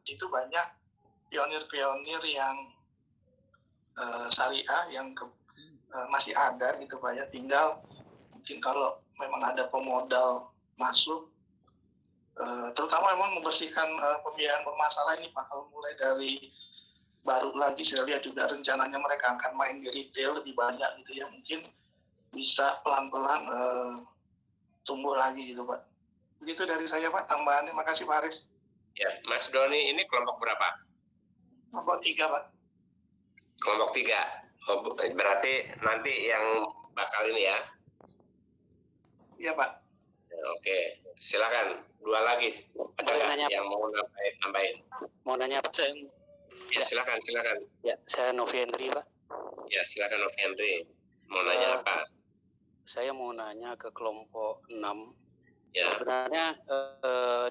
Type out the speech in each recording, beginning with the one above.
itu banyak pionir-pionir yang syariah yang masih ada gitu Pak ya. Tinggal mungkin kalau memang ada pemodal masuk, terutama memang membersihkan pembiayaan bermasalah ini Pak. Kalau mulai dari baru lagi saya lihat juga rencananya mereka akan main di retail lebih banyak gitu ya, mungkin bisa pelan-pelan tumbuh lagi gitu Pak. Begitu dari saya Pak, tambahannya. Makasih Pak Aris. Ya, Mas Doni ini kelompok berapa? Kelompok 3 Pak. Kelompok 3. Oh, berarti nanti yang bakal ini ya? Iya Pak. Ya, oke, silakan. 2 lagi. Ada nggak yang mau nambahin? Mau nanya Pak? Ya, silakan. Ya, saya Novi Hendri Pak. Ya, silakan Novi Hendri. Mau nanya apa? Saya mau nanya ke kelompok 6. Ya. Sebenarnya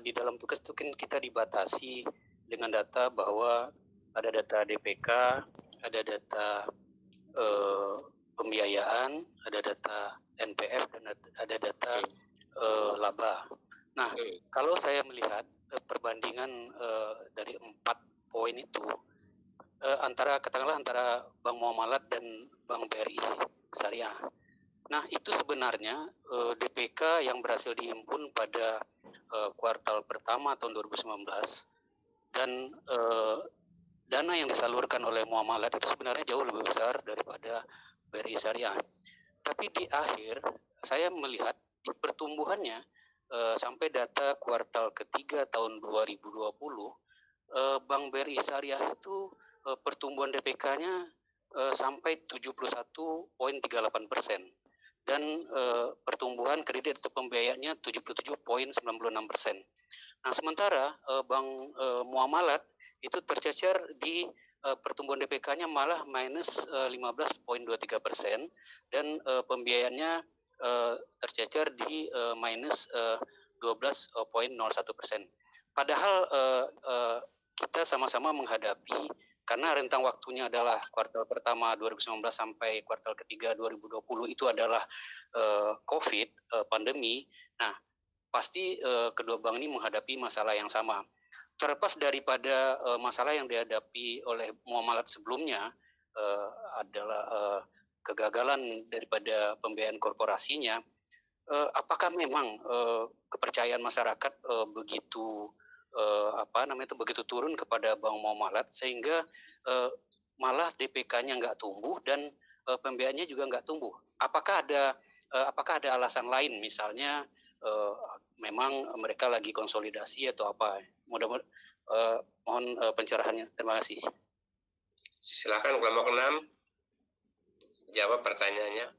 di dalam tugas itu kan kita dibatasi dengan data bahwa ada data DPK, ada data pembiayaan, ada data NPF, dan ada data laba. Nah, kalau saya melihat perbandingan dari 4 poin itu katakanlah antara Bank Muamalat dan Bank BRI Syariah. Nah, itu sebenarnya DPK yang berhasil dihimpun pada kuartal pertama tahun 2019 dan dana yang disalurkan oleh Muamalat itu sebenarnya jauh lebih besar daripada BRI Syariah. Tapi di akhir saya melihat pertumbuhannya sampai data kuartal ketiga tahun 2020 Bank BRI Syariah itu pertumbuhan DPK-nya sampai 71,38%. Dan pertumbuhan kredit atau pembiayaannya 77,96%. Nah, sementara Bank Muamalat itu tercecer di pertumbuhan DPK-nya malah minus 15,23% dan pembiayaannya tercecer di minus 12,01%. Padahal kita sama-sama menghadapi, karena rentang waktunya adalah kuartal pertama 2019 sampai kuartal ketiga 2020 itu adalah COVID, pandemi. Nah, pasti kedua bank ini menghadapi masalah yang sama. Terlepas daripada masalah yang dihadapi oleh Muamalat sebelumnya adalah kegagalan daripada pembiayaan korporasinya, apakah memang kepercayaan masyarakat begitu begitu turun kepada Bank Muamalat sehingga malah DPK-nya nggak tumbuh dan pembiayaannya juga nggak tumbuh. Apakah ada alasan lain, misalnya memang mereka lagi konsolidasi atau apa? Mudah-mudahan mohon pencerahannya. Terima kasih. Silakan kelompok 6 jawab pertanyaannya.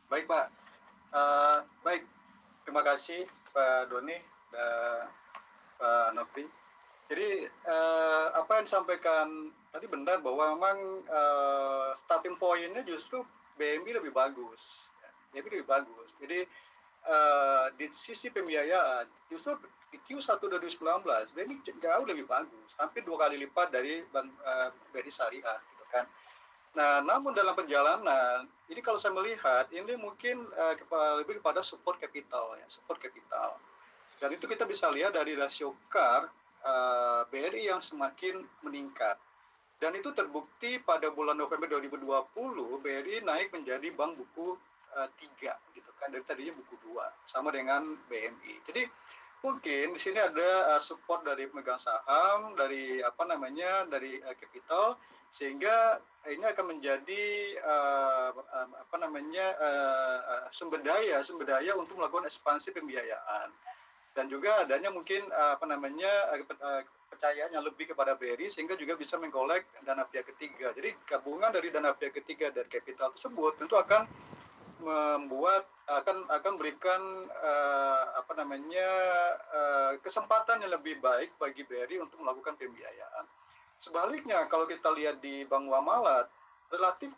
Baik Pak. Baik. Terima kasih Pak Doni dan Pak Novi. Jadi apa yang disampaikan tadi benar bahwa memang starting point-nya justru BMI lebih bagus. BMI lebih bagus. Jadi di sisi pembiayaan justru di Q1 2019 BMI jauh lebih bagus, hampir 2 kali lipat dari Bank BRI Syariah gitu kan. Nah, namun dalam perjalanan ini kalau saya melihat ini mungkin lebih kepada support capital ya, support capital. Dan itu kita bisa lihat dari rasio CAR BRI yang semakin meningkat. Dan itu terbukti pada bulan November 2020 BRI naik menjadi bank buku 3 gitu kan, dari tadinya buku 2 sama dengan BMI. Jadi mungkin di sini ada support dari pemegang saham, dari dari capital, sehingga ini akan menjadi sumber daya untuk melakukan ekspansi pembiayaan. Dan juga adanya mungkin kepercayaan yang lebih kepada BRI sehingga juga bisa mengkolek dana pihak ketiga. Jadi gabungan dari dana pihak ketiga dan capital tersebut tentu akan membuat akan berikan kesempatan yang lebih baik bagi BRI untuk melakukan pembiayaan. Sebaliknya kalau kita lihat di Bank Muamalat relatif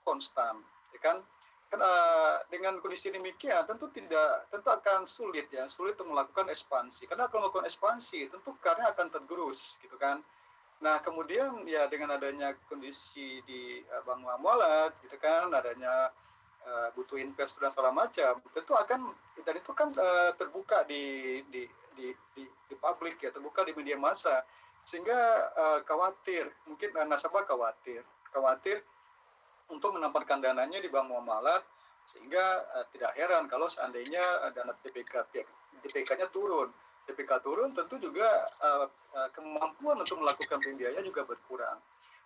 konstan, ya kan? Dengan kondisi demikian tentu akan sulit untuk melakukan ekspansi. Karena kalau melakukan ekspansi tentu karena akan tergerus, gitu kan? Nah kemudian ya dengan adanya kondisi di Bank Muamalat, gitu kan, adanya butuh investor dan segala macam, tentu akan, dan itu kan terbuka di publik ya, terbuka di media massa, sehingga khawatir, mungkin nasabah khawatir untuk menempatkan dananya di bank muamalat, sehingga tidak heran kalau seandainya dana DPK-nya turun. DPK turun, tentu juga kemampuan untuk melakukan pembiayaan juga berkurang.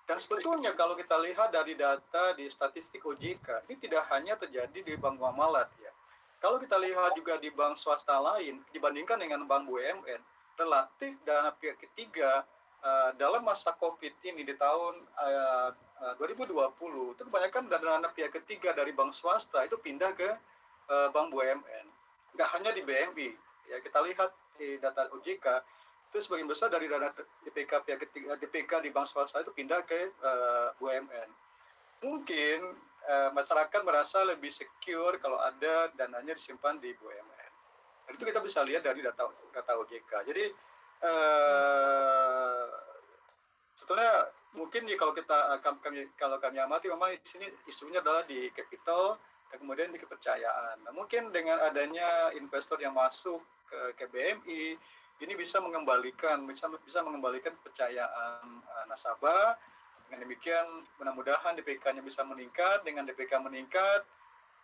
Dan sebetulnya kalau kita lihat dari data di statistik OJK, ini tidak hanya terjadi di bank muamalat ya. Kalau kita lihat juga di bank swasta lain, dibandingkan dengan bank BUMN, relatif dana pihak ketiga dalam masa COVID ini di tahun 2020, itu kebanyakan dana pihak ketiga dari bank swasta itu pindah ke bank BUMN. Nggak hanya di BMI, ya kita lihat di data OJK, itu sebagian besar dari dana DPK pihak ketiga, DPK di bank swasta itu pindah ke BUMN. Mungkin masyarakat merasa lebih secure kalau ada dananya disimpan di BUMN. Dan itu kita bisa lihat dari data OJK. Jadi sebetulnya mungkin kalau kami amati, memang di sini isunya adalah di capital dan kemudian di kepercayaan. Nah, mungkin dengan adanya investor yang masuk ke BMI, ini bisa mengembalikan kepercayaan nasabah. Dengan demikian mudah-mudahan DPK-nya bisa meningkat. Dengan DPK meningkat,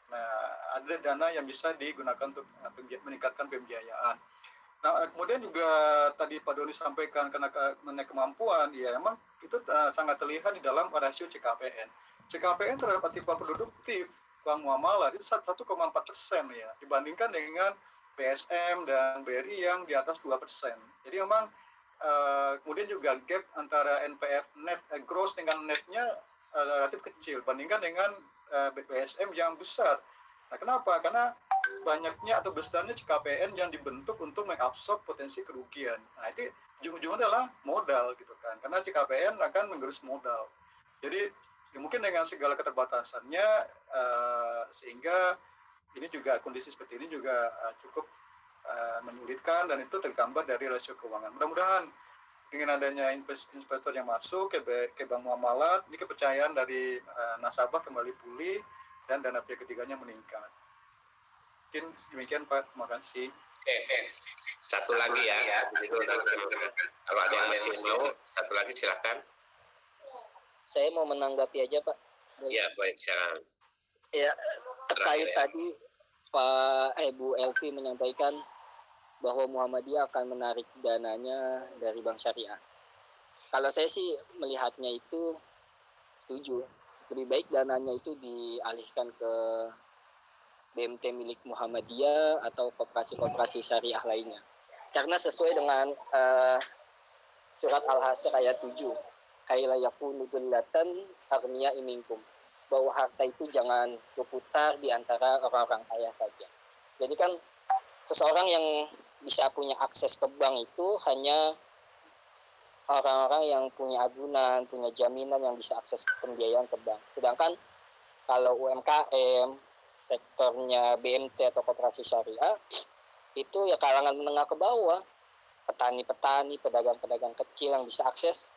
nah ada dana yang bisa digunakan untuk meningkatkan pembiayaan. Nah, kemudian juga tadi Pak Doni sampaikan mengenai kemampuan, ya memang itu sangat terlihat di dalam rasio CKPN. CKPN terhadap aktiva produktif bank muamalat itu 1,4% ya, dibandingkan dengan PSM dan BRI yang di atas 2%. Jadi memang kemudian juga gap antara NPF net gross dengan netnya relatif kecil bandingkan dengan BPSM yang besar. Nah, kenapa? Karena banyaknya atau besarnya CKPN yang dibentuk untuk mengabsorb potensi kerugian. Nah, itu ujung-ujungnya adalah modal gitu kan. Karena CKPN akan menggerus modal. Jadi ya mungkin dengan segala keterbatasannya sehingga ini juga kondisi seperti ini juga cukup menyulitkan, dan itu tergambar dari rasio keuangan. Mudah-mudahan dengan adanya investor yang masuk ke bank muamalat, ini kepercayaan dari nasabah kembali pulih dan dana pihak ketiganya meningkat. Mungkin demikian Pak, terima kasih. Satu lagi ya, kalau ada yang masih mau, satu lagi silakan. Saya mau menanggapi aja Pak. Ya baik, silakan. Ya, terkait tadi Pak Bu Elvi menyampaikan bahwa Muhammadiyah akan menarik dananya dari Bank Syariah. Kalau saya sih melihatnya itu setuju. Lebih baik dananya itu dialihkan ke BMT milik Muhammadiyah atau koperasi-koperasi syariah lainnya. Karena sesuai dengan surat Al-Hasyr ayat 7, kaila yakunu dullatan agniya minkum, bahwa harta itu jangan berputar di antara orang-orang kaya saja. Jadi kan seseorang yang bisa punya akses ke bank itu hanya orang-orang yang punya agunan, punya jaminan yang bisa akses pembiayaan ke bank. Sedangkan kalau UMKM, sektornya BMT atau koperasi syariah, itu ya kalangan menengah ke bawah, petani-petani, pedagang-pedagang kecil yang bisa akses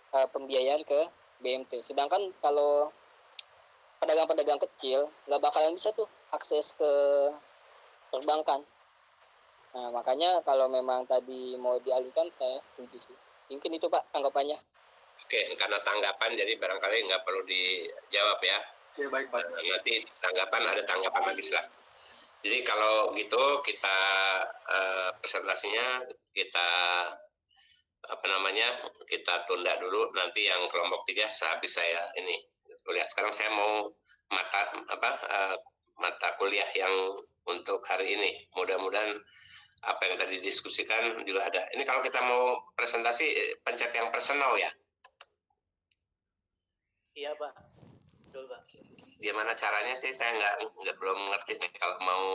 pembiayaan ke BMT. Sedangkan kalau pedagang-pedagang kecil nggak bakalan bisa tuh akses ke perbankan. Nah, makanya kalau memang tadi mau dialihkan, saya setuju sih. Mungkin itu Pak tanggapannya. Oke, karena tanggapan jadi barangkali nggak perlu dijawab ya. Ya baik Pak. Nanti ada tanggapan lagi silakan. Jadi kalau gitu kita presentasinya kita kita tunda dulu, nanti yang kelompok 3 sehabis saya ini kuliah. Sekarang saya mau mata kuliah yang untuk hari ini. Mudah-mudahan apa yang tadi diskusikan juga ada. Ini kalau kita mau presentasi pencet yang personal ya. Iya Pak, betul Pak. Gimana caranya sih, saya nggak belum ngerti nih kalau mau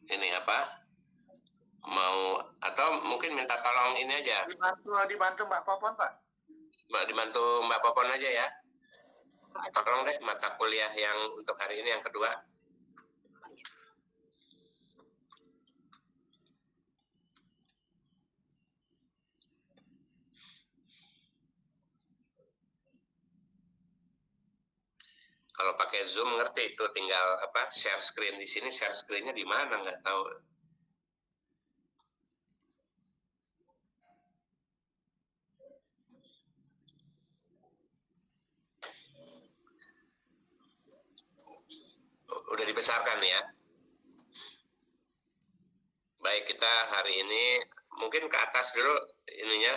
ini mau atau mungkin minta tolong ini aja. Dibantu Mbak Popon Pak. Dibantu Mbak Popon aja ya. Tolong deh mata kuliah yang untuk hari ini yang kedua. Kalau pakai pakai Zoom ngerti itu, tinggal share screen. Di sini share screen-nya di mana nggak tahu. Udah dibesarkan ya. Baik, kita hari ini mungkin ke atas dulu ininya,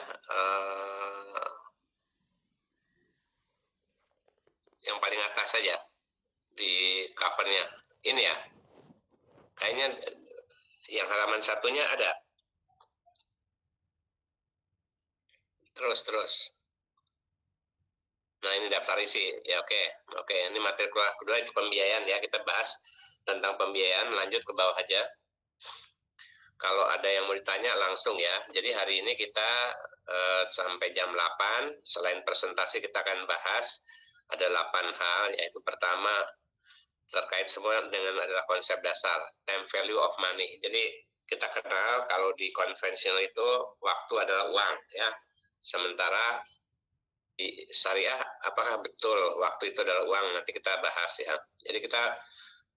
yang paling atas saja di covernya. Ini ya, kayaknya yang halaman satunya ada. Terus. Nah, ini daftar isi. Ya, oke. Ini materi kelas kedua itu pembiayaan ya. Kita bahas tentang pembiayaan. Lanjut ke bawah aja. Kalau ada yang mau ditanya langsung ya. Jadi hari ini kita sampai jam 8. Selain presentasi kita akan bahas ada 8 hal. Yaitu pertama, terkait semua dengan adalah konsep dasar time value of money. Jadi kita kenal kalau di konvensional itu waktu adalah uang ya. Sementara di syariah apakah betul waktu itu adalah uang? Nanti kita bahas ya. Jadi kita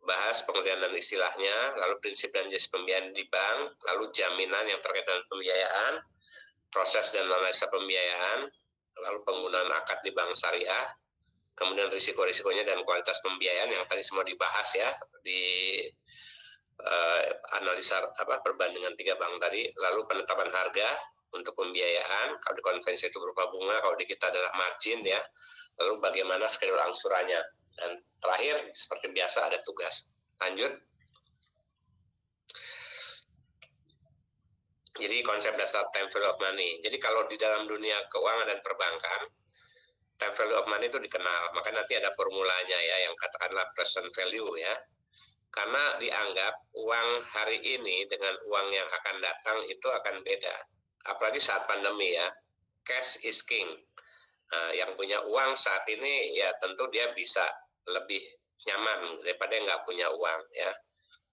bahas pengertian dan istilahnya, lalu prinsip dan jenis pembiayaan di bank, lalu jaminan yang terkait dengan pembiayaan, proses dan analisa pembiayaan, lalu penggunaan akad di bank syariah, kemudian risiko-risikonya dan kualitas pembiayaan yang tadi semua dibahas ya di analisa perbandingan 3 bank tadi, lalu penetapan harga untuk pembiayaan, kalau di konvensi itu berupa bunga, kalau di kita adalah margin ya, lalu bagaimana schedule angsurannya, dan terakhir seperti biasa ada tugas. Lanjut. Jadi konsep dasar time value of money. Jadi kalau di dalam dunia keuangan dan perbankan, time value of money itu dikenal, maka nanti ada formulanya ya, yang katakanlah present value ya. Karena dianggap uang hari ini dengan uang yang akan datang itu akan beda. Apalagi saat pandemi ya, cash is king. Nah, yang punya uang saat ini ya tentu dia bisa lebih nyaman daripada yang nggak punya uang ya.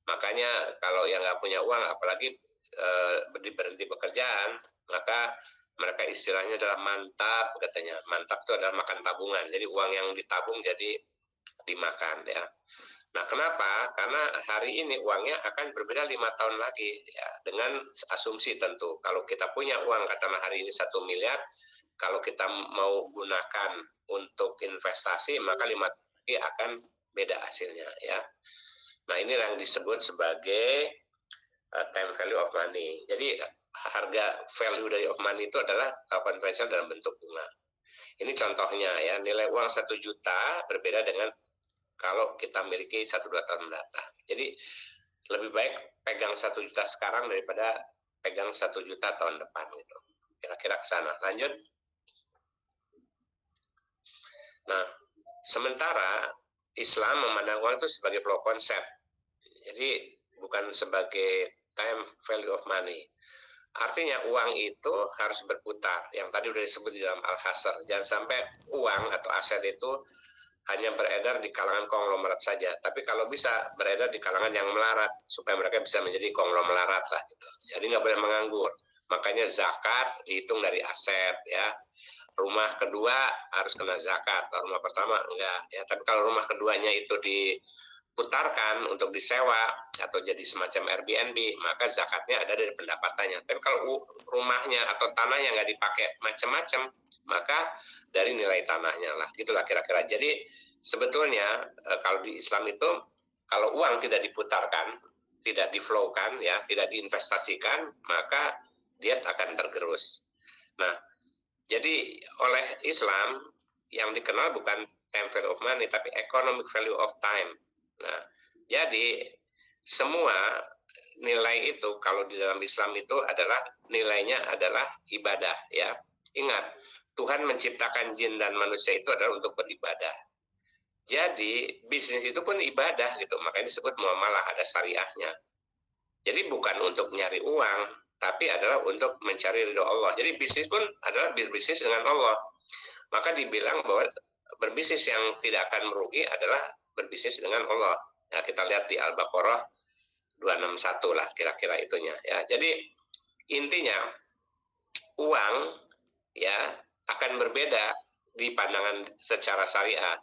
Makanya kalau yang nggak punya uang, apalagi berhenti pekerjaan, maka mereka istilahnya adalah mantap katanya. Mantap itu adalah makan tabungan. Jadi uang yang ditabung jadi dimakan ya. Nah, kenapa? Karena hari ini uangnya akan berbeda 5 tahun lagi ya, dengan asumsi tentu kalau kita punya uang katakanlah hari ini 1 miliar, kalau kita mau gunakan untuk investasi maka 5 tahun lagi akan beda hasilnya ya. Nah, ini yang disebut sebagai time value of money. Jadi harga value dari of money itu adalah konvensional dalam bentuk bunga. Ini contohnya ya, nilai uang 1 juta berbeda dengan kalau kita miliki 1-2 tahun mendatang. Jadi lebih baik pegang 1 juta sekarang daripada pegang 1 juta tahun depan gitu. Kira-kira ke sana. Lanjut. Nah, sementara Islam memandang uang itu sebagai flow konsep. Jadi bukan sebagai time value of money. Artinya uang itu harus berputar. Yang tadi sudah disebut di dalam Al-Hasr. Jangan sampai uang atau aset itu hanya beredar di kalangan konglomerat saja, tapi kalau bisa beredar di kalangan yang melarat supaya mereka bisa menjadi konglomerat lah gitu. Jadi nggak boleh menganggur. Makanya zakat dihitung dari aset ya. Rumah kedua harus kena zakat, rumah pertama enggak ya. Tapi kalau rumah keduanya itu diputarkan untuk disewa atau jadi semacam Airbnb, maka zakatnya ada dari pendapatannya. Tapi kalau rumahnya atau tanahnya nggak dipakai macam-macam, maka dari nilai tanahnya lah, gitulah kira-kira. Jadi sebetulnya kalau di Islam itu kalau uang tidak diputarkan, tidak diflowkan ya, tidak diinvestasikan, maka dia akan tergerus. Nah, jadi oleh Islam yang dikenal bukan time value of money, tapi economic value of time. Nah, jadi semua nilai itu kalau di dalam Islam itu adalah nilainya adalah ibadah ya. Ingat, Tuhan menciptakan jin dan manusia itu adalah untuk beribadah. Jadi bisnis itu pun ibadah gitu, makanya disebut muamalah, ada syariahnya. Jadi bukan untuk nyari uang, tapi adalah untuk mencari ridho Allah. Jadi bisnis pun adalah berbisnis dengan Allah. Maka dibilang bahwa berbisnis yang tidak akan merugi adalah berbisnis dengan Allah. Nah, kita lihat di Al-Baqarah 261 lah kira-kira itunya ya. Jadi intinya uang ya akan berbeda di pandangan secara syariah.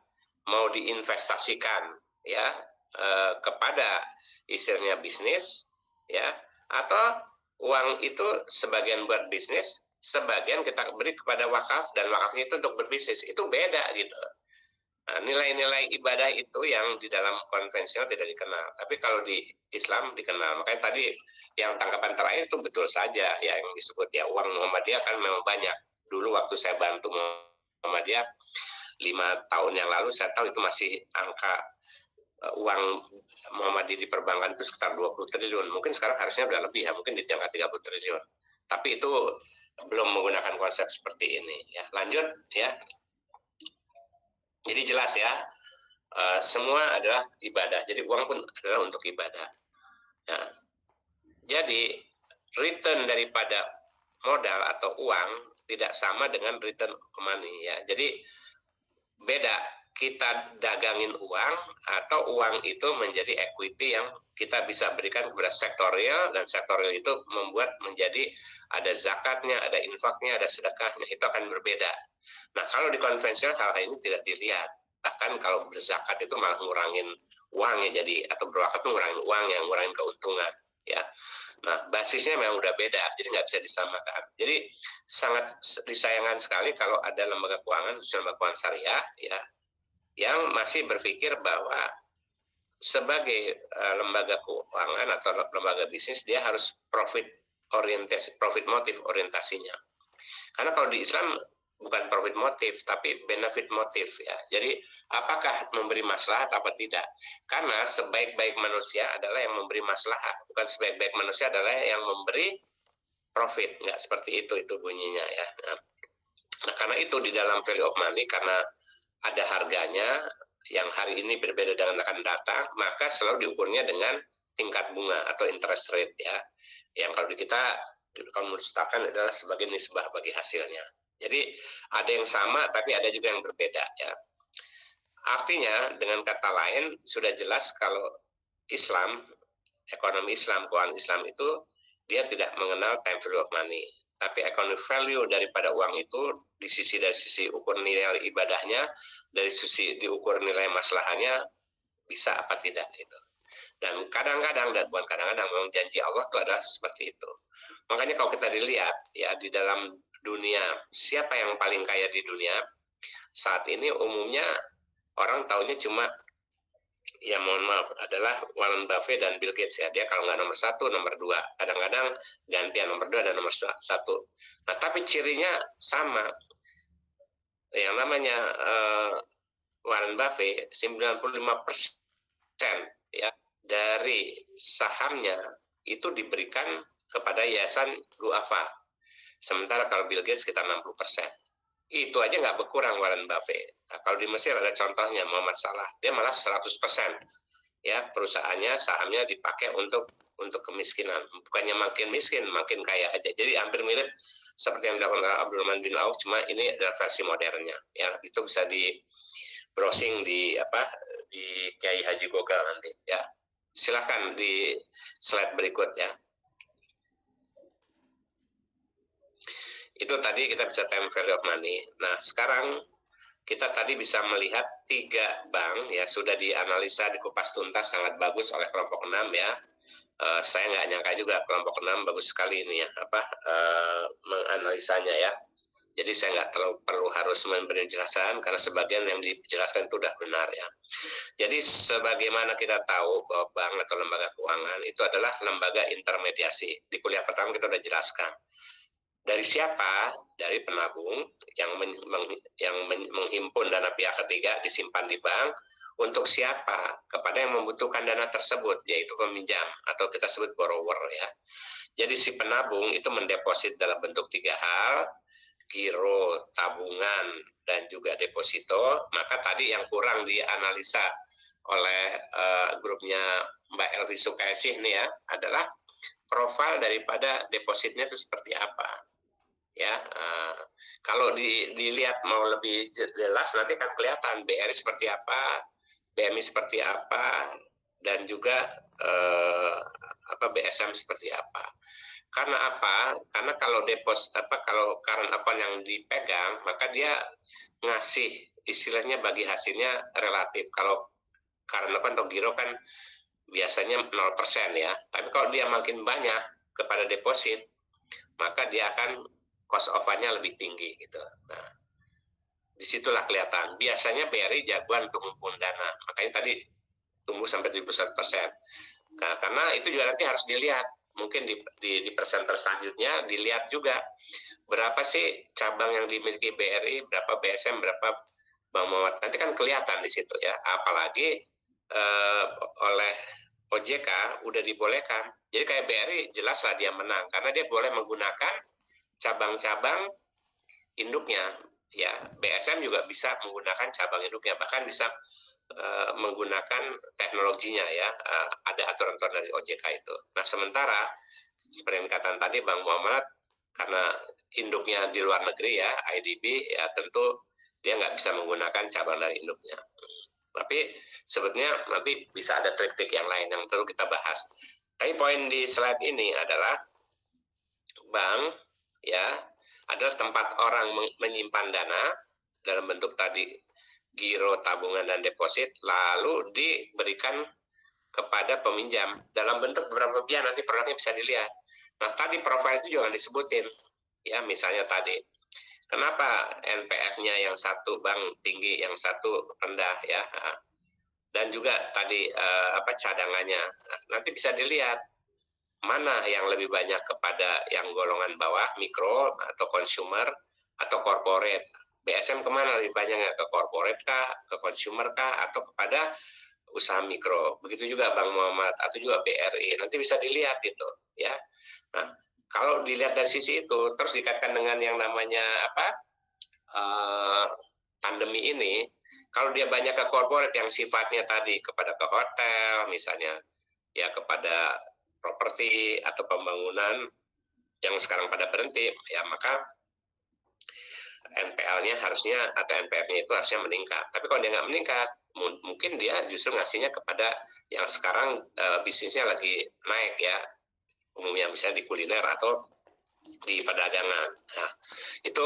mau diinvestasikan ya kepada istilahnya bisnis ya, atau uang itu sebagian buat bisnis, sebagian kita beri kepada wakaf dan wakafnya itu untuk berbisnis. Itu beda gitu. Nah, nilai-nilai ibadah itu yang di dalam konvensional tidak dikenal, tapi kalau di Islam dikenal. Makanya tadi yang tanggapan terakhir itu betul saja ya, yang disebut ya uang Muhammadiyah kan memang banyak. Dulu waktu saya bantu Muhammadiyah 5 tahun yang lalu, saya tahu itu masih angka uang Muhammadiyah di perbankan itu sekitar 20 triliun. Mungkin sekarang harusnya sudah lebih ya, mungkin di angka 30 triliun. Tapi itu belum menggunakan konsep seperti ini ya. Lanjut ya. Jadi jelas ya, semua adalah ibadah. Jadi uang pun adalah untuk ibadah. Ya. Jadi return daripada modal atau uang tidak sama dengan return money ya. Jadi beda. Kita dagangin uang atau uang itu menjadi equity yang kita bisa berikan kepada sektor real, dan sektor real itu membuat menjadi ada zakatnya, ada infaknya, ada sedekahnya, itu akan berbeda. Nah, kalau di konvensional hal ini tidak dilihat. Bahkan kalau berzakat itu malah ngurangin uangnya, jadi atau berwakaf itu ngurangin uang, yang ngurangin keuntungan ya. Nah, basisnya memang udah beda, jadi nggak bisa disamakan. Jadi sangat disayangkan sekali kalau ada lembaga keuangan, khususnya lembaga keuangan syariah ya, yang masih berpikir bahwa sebagai lembaga keuangan atau lembaga bisnis dia harus profit motif orientasinya. Karena kalau di Islam bukan profit motif tapi benefit motif ya. Jadi apakah memberi maslahat apa tidak? Karena sebaik-baik manusia adalah yang memberi maslahat, bukan sebaik-baik manusia adalah yang memberi profit. Enggak seperti itu bunyinya ya. Nah, karena itu di dalam value of money, karena ada harganya yang hari ini berbeda dengan akan datang, maka selalu diukurnya dengan tingkat bunga atau interest rate ya. Yang kalau di kita kalau menstakan adalah sebagai nisbah bagi hasilnya. Jadi ada yang sama tapi ada juga yang berbeda ya. Artinya dengan kata lain sudah jelas kalau Islam, ekonomi Islam, keuangan Islam itu dia tidak mengenal time value of money. Tapi economic value daripada uang itu dari sisi ukur nilai ibadahnya, dari sisi diukur nilai maslahannya bisa apa tidak itu. Dan kadang-kadang, dan bukan kadang-kadang, memang janji Allah itu adalah seperti itu. Makanya kalau kita dilihat ya di dalam dunia, siapa yang paling kaya di dunia saat ini umumnya orang taunya cuma ya mohon maaf adalah Warren Buffett dan Bill Gates ya. Dia kalau nggak nomor 1, nomor 2. Kadang-kadang gantian nomor 2 dan nomor 1. Nah, tapi cirinya sama. Yang namanya Warren Buffett 95% ya dari sahamnya itu diberikan kepada yayasan duafa. Sementara kalau Bill Gates sekitar 60%. Itu aja nggak berkurang Warren Buffett. Nah, kalau di Mesir ada contohnya Muhammad Salah, dia malah 100% ya perusahaannya, sahamnya dipakai untuk kemiskinan. Bukannya makin miskin, makin kaya aja. Jadi hampir mirip seperti yang dilakukan oleh Abdurrahman bin Auf, cuma ini adalah versi modernnya. Ya, itu bisa di browsing di Kiai Haji Gogal nanti. Ya, silahkan di slide berikut ya. Itu tadi kita bisa time value of money. Nah, sekarang kita tadi bisa melihat 3 bank ya sudah dianalisa, dikupas tuntas sangat bagus oleh kelompok 6 ya. Saya nggak nyangka juga kelompok 6 bagus sekali ini ya menganalisanya ya. Jadi saya nggak perlu harus memberi penjelasan karena sebagian yang dijelaskan itu sudah benar ya. Jadi sebagaimana kita tahu bahwa bank atau lembaga keuangan itu adalah lembaga intermediasi. Di kuliah pertama kita sudah jelaskan. Dari siapa? Dari penabung yang menghimpun dana pihak ketiga disimpan di bank. Untuk siapa? Kepada yang membutuhkan dana tersebut, yaitu peminjam atau kita sebut borrower ya. Jadi si penabung itu mendeposit dalam bentuk 3 hal, giro, tabungan, dan juga deposito. Maka tadi yang kurang dianalisa oleh grupnya Mbak Elvi Sukaisih nih ya adalah profil daripada depositnya itu seperti apa. Ya, kalau dilihat mau lebih jelas nanti akan kelihatan BRI seperti apa, BMI seperti apa, dan juga BSM seperti apa. Karena apa? Karena kalau kalau current account yang dipegang, maka dia ngasih istilahnya bagi hasilnya relatif. Kalau current account atau giro kan biasanya 0% ya. Tapi kalau dia makin banyak kepada deposit, maka dia akan cost of fund-nya lebih tinggi gitu. Nah, disitulah kelihatan. Biasanya BRI jagoan untuk ngumpulin dana. Makanya tadi tumbuh sampai 71%. Nah, karena itu juga nanti harus dilihat. Mungkin di presenter selanjutnya dilihat juga berapa sih cabang yang dimiliki BRI, berapa BSM, berapa Bank Muhammad. Nanti kan kelihatan di situ ya. Apalagi oleh OJK udah dibolehkan. Jadi kayak BRI jelaslah dia menang karena dia boleh menggunakan cabang-cabang induknya. Ya, BSM juga bisa menggunakan cabang induknya, bahkan bisa menggunakan teknologinya ya. Ada aturan-aturan dari OJK itu. Nah, sementara seperti yang dikatakan tadi Bang Muhammad, karena induknya di luar negeri ya, IDB, ya tentu dia nggak bisa menggunakan cabang dari induknya. Tapi sebetulnya nanti bisa ada trik-trik yang lain yang perlu kita bahas. Tapi poin di slide ini adalah bank ya adalah tempat orang menyimpan dana dalam bentuk tadi giro, tabungan, dan deposit, lalu diberikan kepada peminjam dalam bentuk beberapa pihak. Nanti produknya bisa dilihat. Nah, tadi profil itu juga disebutin ya, misalnya tadi kenapa NPF-nya yang satu bank tinggi, yang satu rendah ya, dan juga tadi cadangannya. Nah, nanti bisa dilihat mana yang lebih banyak kepada yang golongan bawah, mikro atau consumer atau corporate. BSM kemana lebih banyaknya, ke corporate kah, ke consumer kah, atau kepada usaha mikro. Begitu juga Bank Muhammad atau juga BRI. Nanti bisa dilihat itu ya. Nah, kalau dilihat dari sisi itu terus dikaitkan dengan yang namanya pandemi ini, kalau dia banyak ke corporate yang sifatnya tadi kepada ke hotel misalnya ya, kepada properti atau pembangunan yang sekarang pada berhenti ya, maka NPL-nya harusnya atau NPF-nya itu harusnya meningkat. Tapi kalau dia nggak meningkat, mungkin dia justru ngasihnya kepada yang sekarang bisnisnya lagi naik ya, umumnya misalnya di kuliner atau di perdagangan. Nah, itu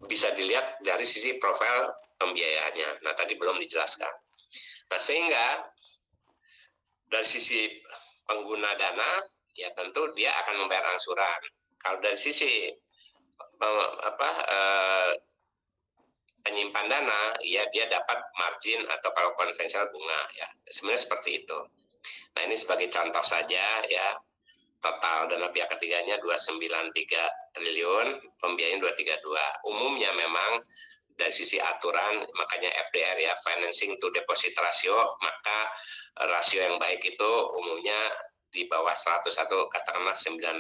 bisa dilihat dari sisi profil pembiayaannya. Nah, tadi belum dijelaskan. Nah, sehingga dari sisi pengguna dana, ya tentu dia akan membayar angsuran. Kalau dari sisi penyimpan dana, ya dia dapat margin atau kalau konvensional bunga ya. Sebenarnya seperti itu. Nah, ini sebagai contoh saja ya. Total dana pihak ketiganya 293 triliun, pembiayaan 232. Umumnya memang dari sisi aturan, makanya FDR ya, financing to deposit ratio, maka rasio yang baik itu umumnya di bawah 100 atau katakanlah 95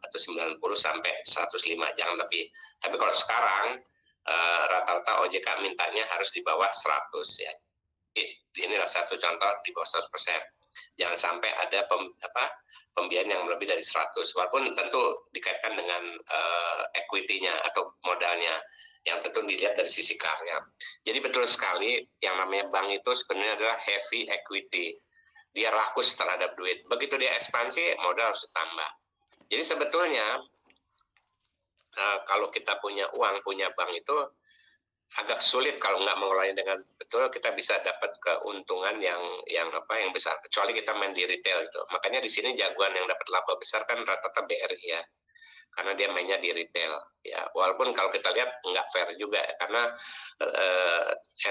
atau 90 sampai 105, jangan lebih. Tapi kalau sekarang rata-rata OJK mintanya harus di bawah 100 ya. Inilah satu contoh di bawah 100%. Jangan sampai ada pembiayaan yang lebih dari 100, walaupun tentu dikaitkan dengan equity-nya atau modalnya yang tentu dilihat dari sisi karnya. Jadi betul sekali yang namanya bank itu sebenarnya adalah heavy equity. Dia rakus terhadap duit. Begitu dia ekspansi, modal harus ditambah. Jadi sebetulnya kalau kita punya uang, punya bank itu agak sulit kalau nggak mengelolanya dengan betul. Kita bisa dapat keuntungan yang besar, kecuali kita main di retail itu. Makanya di sini jagoan yang dapat laba besar kan rata-rata BRI ya, karena dia mainnya di retail ya. Walaupun kalau kita lihat nggak fair juga ya, karena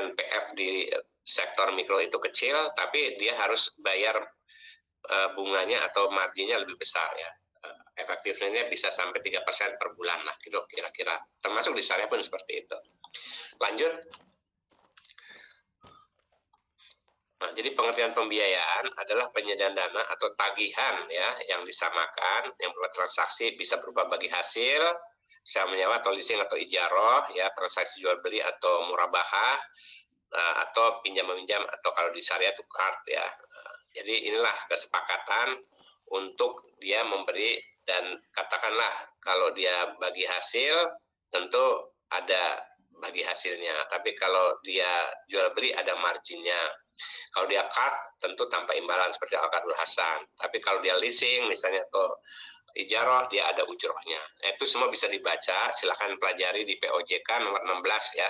NPF di sektor mikro itu kecil, tapi dia harus bayar bunganya atau marginnya lebih besar ya. Efektifnya bisa sampai 3% per bulan lah gitu kira-kira. Termasuk di syariah pun seperti itu. Lanjut. Nah, jadi pengertian pembiayaan adalah penyediaan dana atau tagihan ya yang disamakan, yang berupa transaksi bisa berupa bagi hasil, sewa menyewa atau leasing atau ijaroh ya, transaksi jual beli atau murabahah, atau pinjam meminjam atau kalau di syariah itu kart ya. Jadi inilah kesepakatan untuk dia memberi, dan katakanlah kalau dia bagi hasil tentu ada bagi hasilnya, tapi kalau dia jual beli ada marginnya. Kalau dia cut tentu tanpa imbalan seperti Al-Qadul Hasan. Tapi kalau dia leasing misalnya atau ijarah, dia ada ujrohnya. Itu semua bisa dibaca, silakan pelajari di POJK nomor 16 ya,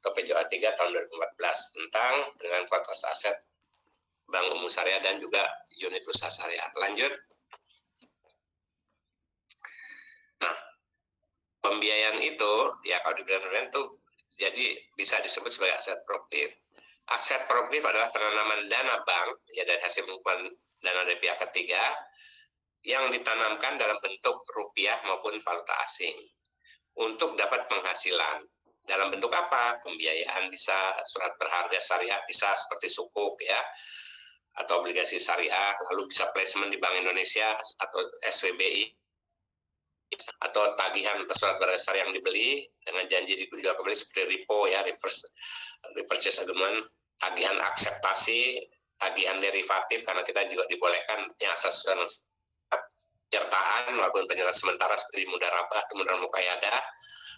atau PJOA 3 tahun 2014 tentang dengan kualitas aset Bank Umum Syariah dan juga unit usaha syariah. Lanjut. Nah, pembiayaan itu ya kalau dibilang itu jadi bisa disebut sebagai aset produktif. Aset produktif adalah penanaman dana bank ya dari hasil pengukuran dana dari pihak ketiga yang ditanamkan dalam bentuk rupiah maupun valuta asing untuk dapat penghasilan. Dalam bentuk apa? Pembiayaan bisa, surat berharga syariah bisa seperti sukuk ya, atau obligasi syariah, lalu bisa placement di Bank Indonesia atau SWBI, atau tagihan surat berharga syariah yang dibeli dengan janji dijual kembali seperti repo ya, reverse repurchase agreement, tagihan akseptasi, tagihan derivatif karena kita juga dibolehkan yang asas penyertaan maupun penyertaan sementara seperti mudarabah atau mudarabah muqayyadah,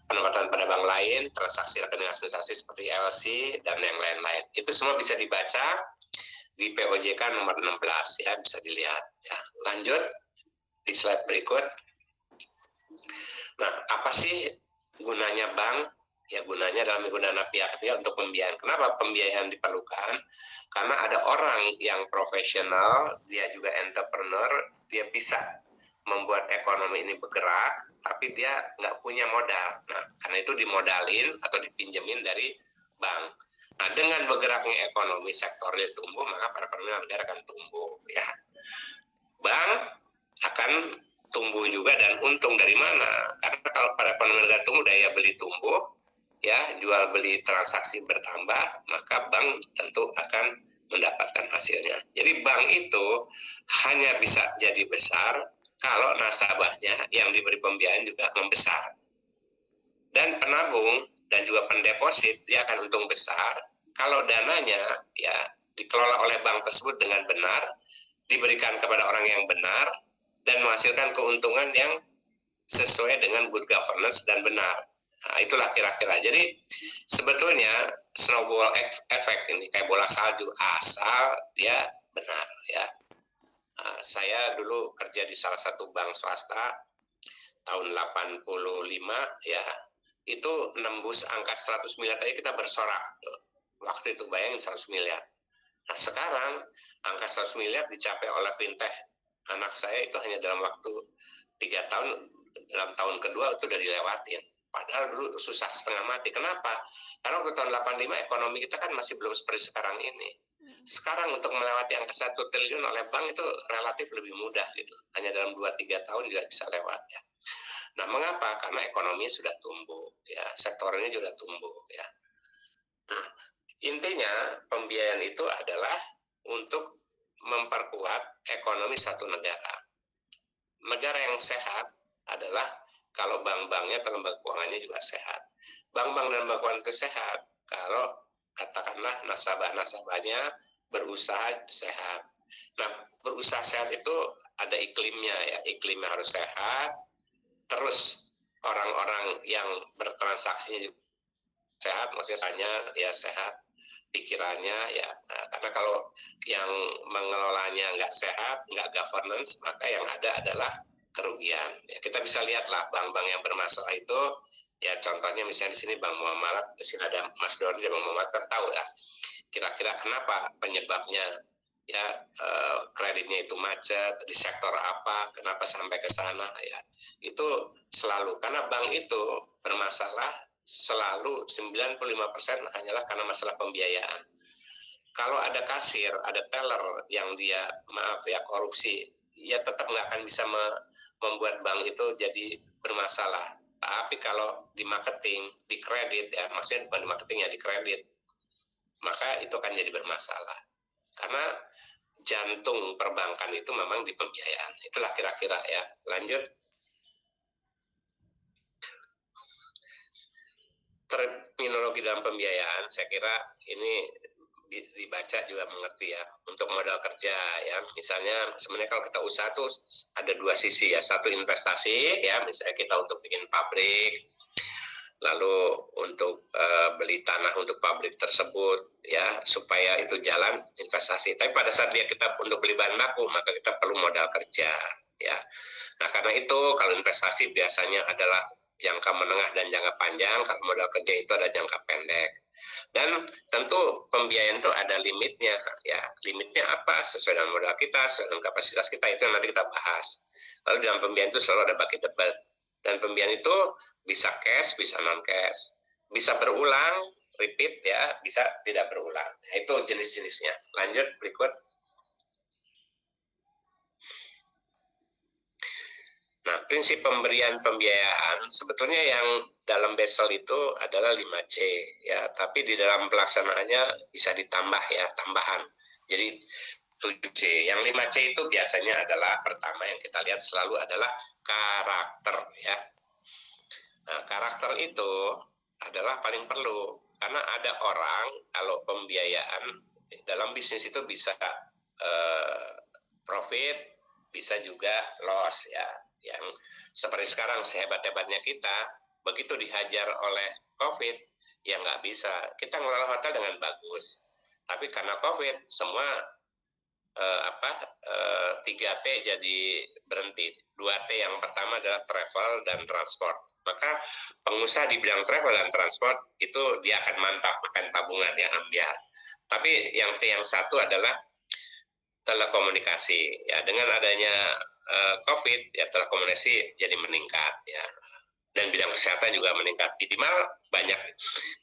penempatan pada bank lain, transaksi rekening administrasi seperti LC dan yang lain-lain. Itu semua bisa dibaca di POJK nomor 16 ya, bisa dilihat ya. Lanjut di slide berikut. Nah, apa sih gunanya bank? Ya gunanya dalam menggunakan pihak ketiga untuk pembiayaan. Kenapa pembiayaan diperlukan? Karena ada orang yang profesional, dia juga entrepreneur, dia bisa membuat ekonomi ini bergerak, tapi dia nggak punya modal. Nah, karena itu dimodalin atau dipinjemin dari bank. Nah, dengan bergeraknya ekonomi sektor real tumbuh, maka perekonomian negara akan tumbuh. Ya, bank akan tumbuh juga dan untung dari mana? Karena kalau perekonomian negara tumbuh, daya beli tumbuh, ya jual beli transaksi bertambah, maka bank tentu akan mendapatkan hasilnya. Jadi bank itu hanya bisa jadi besar kalau nasabahnya yang diberi pembiayaan juga membesar. Dan penabung dan juga pendeposit dia akan untung besar kalau dananya ya dikelola oleh bank tersebut dengan benar, diberikan kepada orang yang benar dan menghasilkan keuntungan yang sesuai dengan good governance dan benar. Nah, itulah kira-kira. Jadi sebetulnya snowball effect ini kayak bola salju asal dia benar ya. Nah, saya dulu kerja di salah satu bank swasta tahun 85 ya. Itu nembus angka 100 miliar aja kita bersorak. Waktu itu bayangin 100 miliar. Nah, sekarang angka 100 miliar dicapai oleh fintech anak saya itu hanya dalam waktu 3 tahun, dalam tahun kedua itu udah dilewatin. Padahal dulu susah setengah mati. Kenapa? Karena waktu tahun 85 ekonomi kita kan masih belum seperti sekarang ini. Sekarang untuk melewati angka 1 triliun oleh bank itu relatif lebih mudah gitu. Hanya dalam 2-3 tahun juga bisa lewat ya. Nah, mengapa? Karena ekonominya sudah tumbuh ya, sektornya sudah tumbuh ya. Nah, intinya pembiayaan itu adalah untuk memperkuat ekonomi satu negara. Negara yang sehat adalah kalau bank-banknya atau lembaga keuangannya juga sehat. Bank-bank dan lembaga keuangan itu sehat kalau katakanlah nasabah-nasabahnya berusaha sehat. Nah, berusaha sehat itu ada iklimnya ya, iklimnya harus sehat. Terus orang-orang yang bertransaksinya juga sehat, maksudnya ya sehat pikirannya ya. Nah, karena kalau yang mengelolanya nggak sehat, nggak governance, maka yang ada adalah kerugian. Ya, kita bisa lihatlah bank-bank yang bermasalah itu, ya contohnya misalnya di sini Bank Muamalat, di sini ada Mas Doni dari Bank Muamalat, kan tahu ya kira-kira kenapa penyebabnya ya kreditnya itu macet, di sektor apa, kenapa sampai ke sana ya. Itu selalu karena bank itu bermasalah selalu 95% hanyalah karena masalah pembiayaan. Kalau ada kasir, ada teller yang dia maaf ya korupsi, ya tetap nggak akan bisa membuat bank itu jadi bermasalah. Tapi kalau di marketing, di kredit ya, maksudnya bukan di marketing ya, di kredit, maka itu akan jadi bermasalah. Karena jantung perbankan itu memang di pembiayaan. Itulah kira-kira ya. Lanjut. Terminologi dalam pembiayaan, saya kira ini dibaca juga mengerti ya. Untuk modal kerja ya, misalnya sebenarnya kalau kita usaha tuh ada dua sisi ya. Satu investasi ya, misalnya kita untuk bikin pabrik, lalu untuk beli tanah untuk pabrik tersebut ya supaya itu jalan investasi. Tapi pada saat kita untuk beli bahan baku, maka kita perlu modal kerja ya. Nah, karena itu kalau investasi biasanya adalah jangka menengah dan jangka panjang, kalau modal kerja itu ada jangka pendek. Dan tentu pembiayaan itu ada limitnya, ya. Limitnya apa? Sesuai dengan modal kita, sesuai dengan kapasitas kita, itu yang nanti kita bahas. Lalu dalam pembiayaan itu selalu ada bucketable. Dan pembiayaan itu bisa cash, bisa non cash, bisa berulang, repeat ya, bisa tidak berulang. Nah, itu jenis-jenisnya. Lanjut berikut. Nah, prinsip pemberian pembiayaan sebetulnya yang dalam Basel itu adalah 5C ya, tapi di dalam pelaksanaannya bisa ditambah ya, tambahan. Jadi 7C. Yang 5C itu biasanya adalah pertama yang kita lihat selalu adalah karakter ya. Nah, karakter itu adalah paling perlu karena ada orang kalau pembiayaan dalam bisnis itu bisa profit, bisa juga loss ya. Yang seperti sekarang sehebat-hebatnya kita, begitu dihajar oleh COVID, ya nggak bisa. Kita ngelola hotel dengan bagus, tapi karena COVID semua 3T jadi berhenti. 2T yang pertama adalah travel dan transport. Maka pengusaha di bidang travel dan transport itu dia akan mantap makan tabungan ya, ambiar. Tapi yang T yang satu adalah telekomunikasi ya. Dengan adanya COVID ya, telekomunikasi jadi meningkat ya, dan bidang kesehatan juga meningkat. Minimal banyak,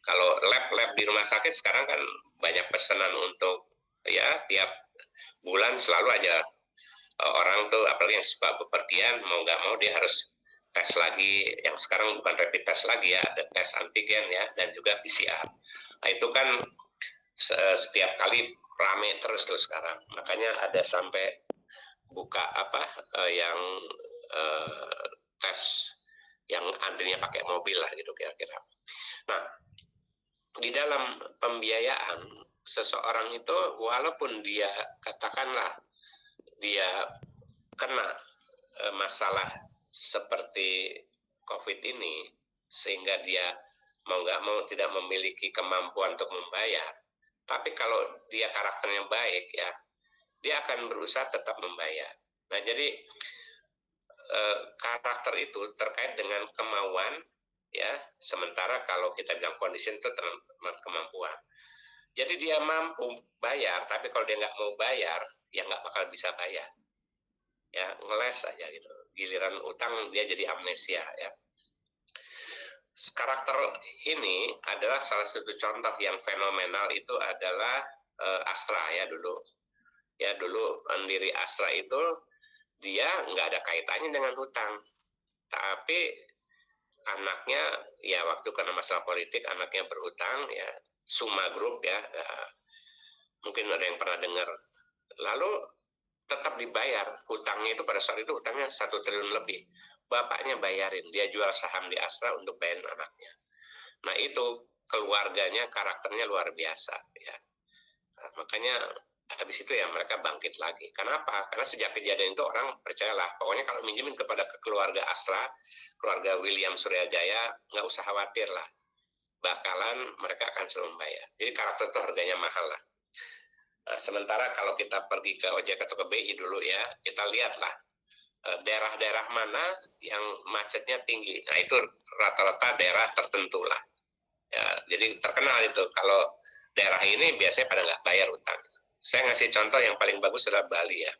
kalau lab di rumah sakit sekarang kan banyak pesanan untuk ya tiap bulan selalu aja orang tuh, apalagi yang suka bepergian, mau nggak mau dia harus tes lagi. Yang sekarang bukan rapid test lagi ya, ada tes antigen ya, dan juga PCR. Nah, itu kan setiap kali rame terus tuh sekarang. Makanya ada sampai buka yang tes yang antrinya pakai mobil lah gitu kira-kira. Nah, di dalam pembiayaan seseorang itu walaupun dia katakanlah dia kena masalah seperti COVID ini sehingga dia mau nggak mau tidak memiliki kemampuan untuk membayar, tapi kalau dia karakternya baik ya, dia akan berusaha tetap membayar. Nah, jadi karakter itu terkait dengan kemauan ya, sementara kalau kita bilang kondisi itu terkait kemampuan. Jadi dia mampu bayar, tapi kalau dia nggak mau bayar, ya nggak bakal bisa bayar. Ya, ngeles aja gitu. Giliran utang dia jadi amnesia ya. Karakter ini adalah salah satu contoh yang fenomenal, itu adalah Astra ya dulu. Ya dulu pendiri Astra itu dia nggak ada kaitannya dengan hutang, tapi anaknya ya waktu kena masalah politik anaknya berhutang ya, Suma Group ya, mungkin ada yang pernah dengar. Lalu tetap dibayar hutangnya, itu pada saat itu hutangnya 1 triliun lebih, bapaknya bayarin, dia jual saham di Astra untuk bayarin anaknya. Nah, itu keluarganya karakternya luar biasa ya. Nah, makanya habis itu ya mereka bangkit lagi. Kenapa? Karena sejak kejadian itu orang percayalah, pokoknya kalau minjemin kepada keluarga Astra, keluarga William Suryajaya, nggak usah khawatir lah, bakalan mereka akan selalu membayar. Jadi karakter itu harganya mahal lah. Sementara kalau kita pergi ke OJK atau ke BI dulu ya, kita lihatlah daerah-daerah mana yang macetnya tinggi. Nah, itu rata-rata daerah tertentu lah. Ya, jadi terkenal itu. Kalau daerah ini biasanya pada nggak bayar utang. Saya ngasih contoh yang paling bagus adalah Bali ya.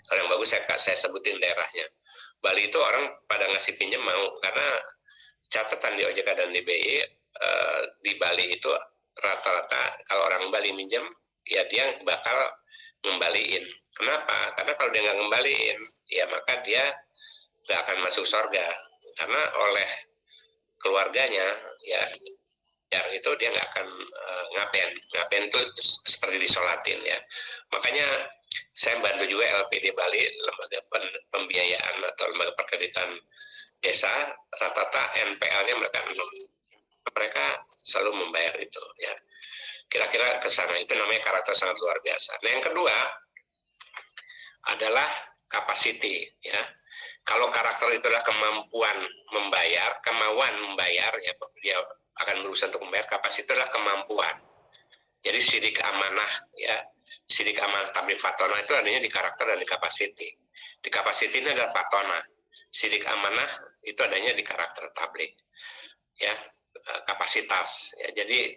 Kalau yang bagus saya sebutin daerahnya. Bali itu orang pada ngasih pinjam mau, karena catatan di OJK dan di BI di Bali itu rata-rata kalau orang Bali minjem ya dia bakal ngembaliin. Kenapa? Karena kalau dia nggak ngembaliin ya maka dia nggak akan masuk surga, karena oleh keluarganya ya itu dia nggak akan ngapain itu seperti disolatin ya. Makanya saya bantu juga LPD Bali, lembaga pembiayaan atau lembaga perkreditan desa, rata-rata NPL-nya mereka selalu membayar itu ya. Kira-kira ke sana, itu namanya karakter sangat luar biasa. Nah, yang kedua adalah capacity ya. Kalau karakter itu adalah kemampuan membayar, kemauan membayar ya, dia akan berusaha untuk membayar. Kapasitas adalah kemampuan. Jadi sidik amanah ya, sidik amanah tablik fatona itu adanya di karakter dan di capacity. Di capacity ini adalah fatona. sidik amanah itu adanya di karakter tablik, ya, kapasitas. Ya, jadi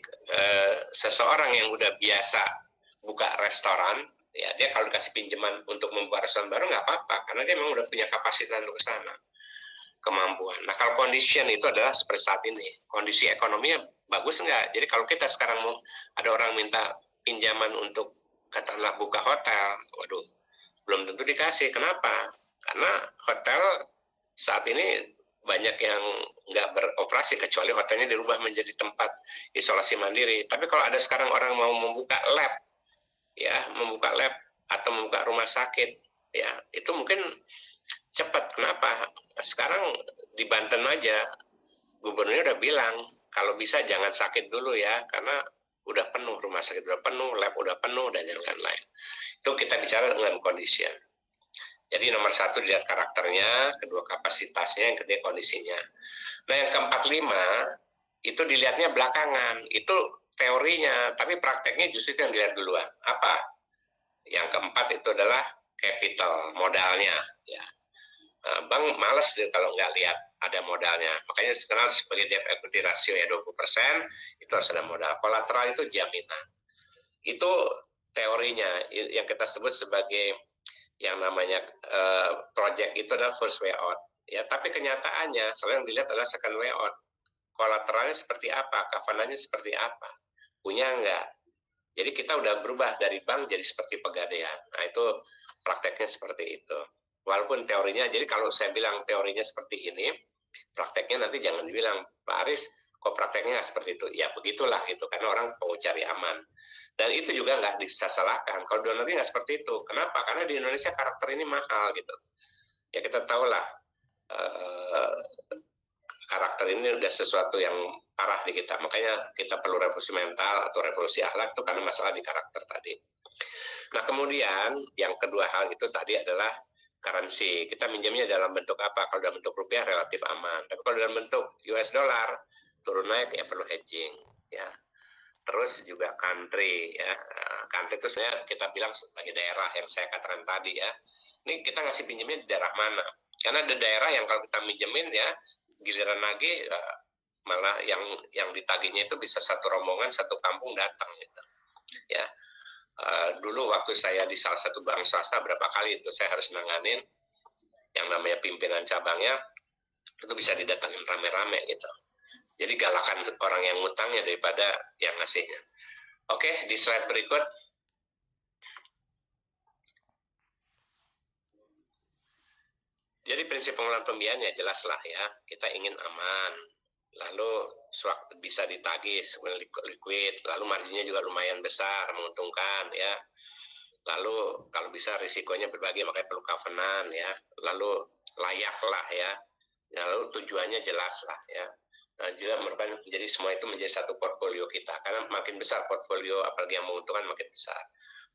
seseorang yang udah biasa buka restoran, ya dia kalau dikasih pinjaman untuk membuka restoran baru nggak apa-apa, karena dia memang udah punya kapasitas untuk ke sana, kemampuan. Nah, kalau condition itu adalah seperti saat ini, kondisi ekonominya bagus nggak? Jadi kalau kita sekarang mau ada orang minta pinjaman untuk katakanlah buka hotel, waduh, belum tentu dikasih. Kenapa? Karena hotel saat ini banyak yang nggak beroperasi, kecuali hotelnya dirubah menjadi tempat isolasi mandiri. Tapi kalau ada sekarang orang mau membuka lab, ya, membuka lab atau membuka rumah sakit, ya, itu mungkin cepat. Kenapa? Sekarang di Banten aja, gubernurnya udah bilang, kalau bisa jangan sakit dulu ya, karena udah penuh, rumah sakit udah penuh, lab udah penuh, dan yang lain-lain. Itu kita bicara dengan condition. Jadi nomor satu dilihat karakternya, kedua kapasitasnya, yang ketiga kondisinya. Nah, yang keempat, lima, itu dilihatnya belakangan. Itu teorinya, tapi prakteknya justru itu yang dilihat duluan. Apa? Yang keempat itu adalah capital, modalnya. Ya. Bank males deh kalau nggak lihat ada modalnya. Makanya dikenal sebagai debt equity ratio ya 20%, itu harus ada modal. Kolateral itu jaminan. Itu teorinya, yang kita sebut sebagai yang namanya project itu adalah first way out. Ya, tapi kenyataannya selalu yang dilihat adalah second way out. Kolateralnya seperti apa, covenantnya seperti apa, punya enggak. Jadi kita udah berubah dari bank jadi seperti pegadaian. Nah, itu prakteknya seperti itu. Walaupun teorinya, jadi kalau saya bilang teorinya seperti ini, prakteknya nanti jangan dibilang, Pak Aris, kok prakteknya seperti itu? Ya begitulah gitu, karena orang mau cari aman. Dan itu juga nggak bisa salahkan. Kalau luar negeri nggak seperti itu. Kenapa? Karena di Indonesia karakter ini mahal gitu. Ya kita tahulah karakter ini udah sesuatu yang parah di kita. Makanya kita perlu revolusi mental atau revolusi akhlak itu karena masalah di karakter tadi. Nah, kemudian yang kedua hal itu tadi adalah currency. Kita minjamnya dalam bentuk apa? Kalau dalam bentuk rupiah relatif aman. Tapi kalau dalam bentuk US dollar turun naik ya perlu hedging, ya. Terus juga country, ya. Country itu sebenarnya kita bilang sebagai daerah yang saya katakan tadi, ya. Ini kita ngasih pinjamnya di daerah mana? Karena ada daerah yang kalau kita minjemin ya giliran nagih malah yang ditagihnya itu bisa satu rombongan satu kampung datang gitu, ya. Dulu waktu saya di salah satu bank swasta berapa kali itu saya harus nanganin yang namanya pimpinan cabangnya itu bisa didatangin rame-rame gitu. Jadi galakan orang yang ngutangnya daripada yang ngasihnya. Oke, di slide berikut. Jadi prinsip pengelolaan pembiayaan ya jelas lah ya. Kita ingin aman. Lalu bisa ditagih, liquid. Lalu marginnya juga lumayan besar, menguntungkan ya. Lalu kalau bisa risikonya berbagi, makanya perlu covenant ya. Lalu layak lah ya. Lalu tujuannya jelas lah ya. Nah, juga merupakan menjadi semua itu menjadi satu portfolio kita, karena makin besar portfolio apalagi yang menguntungkan makin besar.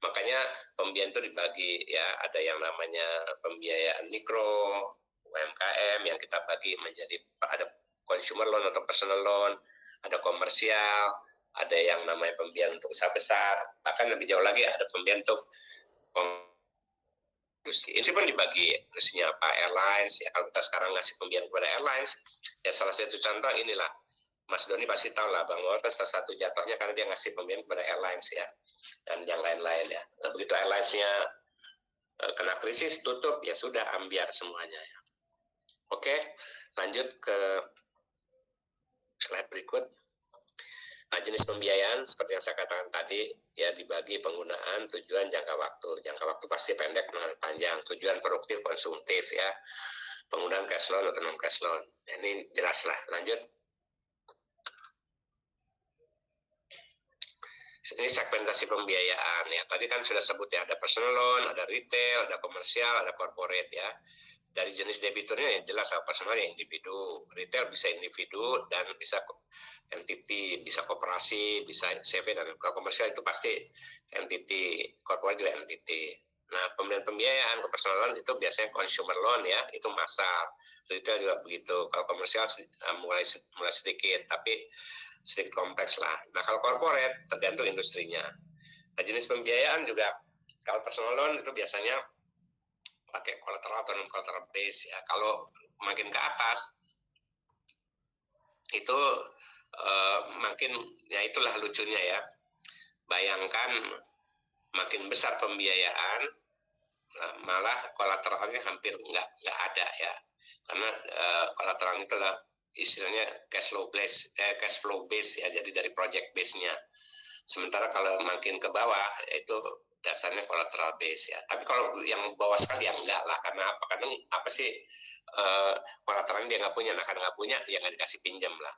Makanya pembiayaan itu dibagi ya, ada yang namanya pembiayaan mikro, UMKM yang kita bagi menjadi ada consumer loan atau personal loan, ada komersial, ada yang namanya pembiayaan untuk usaha besar, bahkan lebih jauh lagi ada pembiayaan untuk ini pun dibagi mestinya apa airlines ya. Kalau kita sekarang ngasih pembiayaan kepada airlines ya, salah satu contoh inilah Mas Doni pasti tahu lah Bang Mawar kan salah satu jatuhnya karena dia ngasih pembiayaan kepada airlines ya, dan yang lain-lain ya. Nah, begitu airlinesnya kena krisis tutup ya sudah ambiar semuanya ya. Oke, lanjut ke slide berikut. Nah, jenis pembiayaan seperti yang saya katakan tadi ya dibagi penggunaan, tujuan, jangka waktu. Jangka waktu pasti pendek, panjang. Tujuan produktif, konsumtif ya. Penggunaan cash loan atau non cash loan. Ini jelas lah. Lanjut. Ini segmentasi pembiayaan ya. Tadi kan sudah sebut ya, ada personal loan, ada retail, ada komersial, ada corporate ya. Dari jenis debiturnya yang jelas personal ya individu, retail bisa individu dan bisa entity, bisa koperasi, bisa CV, dan kalau komersial itu pasti entity, corporate juga entity. Nah, pembiayaan ke personal loan itu biasanya consumer loan ya, itu massal. Retail juga begitu. Kalau komersial mulai sedikit, tapi sedikit kompleks lah. Nah, kalau corporate tergantung industrinya. Nah, jenis pembiayaan juga kalau personal loan itu biasanya pakai collateral atau non collateral base ya. Kalau makin ke atas itu makin, ya itulah lucunya ya. Bayangkan makin besar pembiayaan, malah kolateralnya hampir nggak ada ya, karena kolateral itu adalah istilahnya cash flow base ya, jadi dari project base-nya. Sementara kalau makin ke bawah itu dasarnya collateral base ya. Tapi kalau yang bawah sekali ya enggak lah, karena apa? Kadang apa sih collateralnya dia nggak punya, nah karena nggak punya dia nggak dikasih pinjam lah.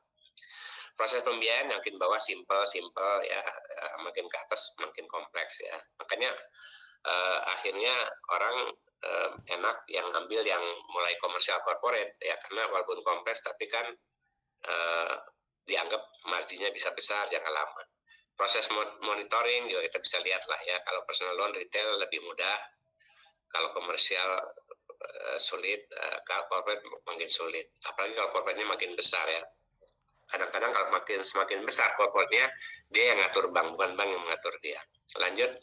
Proses pembiayaan makin bawah simple ya, makin ke atas makin kompleks ya. Makanya akhirnya orang enak yang ambil yang mulai komersial corporate ya, karena walaupun kompleks tapi kan dianggap marginnya bisa besar jangka lama. Proses monitoring juga kita bisa lihat lah ya, kalau personal loan retail lebih mudah, kalau komersial sulit, kalau corporate makin sulit, apalagi kalau corporate-nya makin besar ya. Kadang-kadang kalau semakin besar corporate-nya, dia yang ngatur bank, bukan bank yang mengatur dia. Lanjut.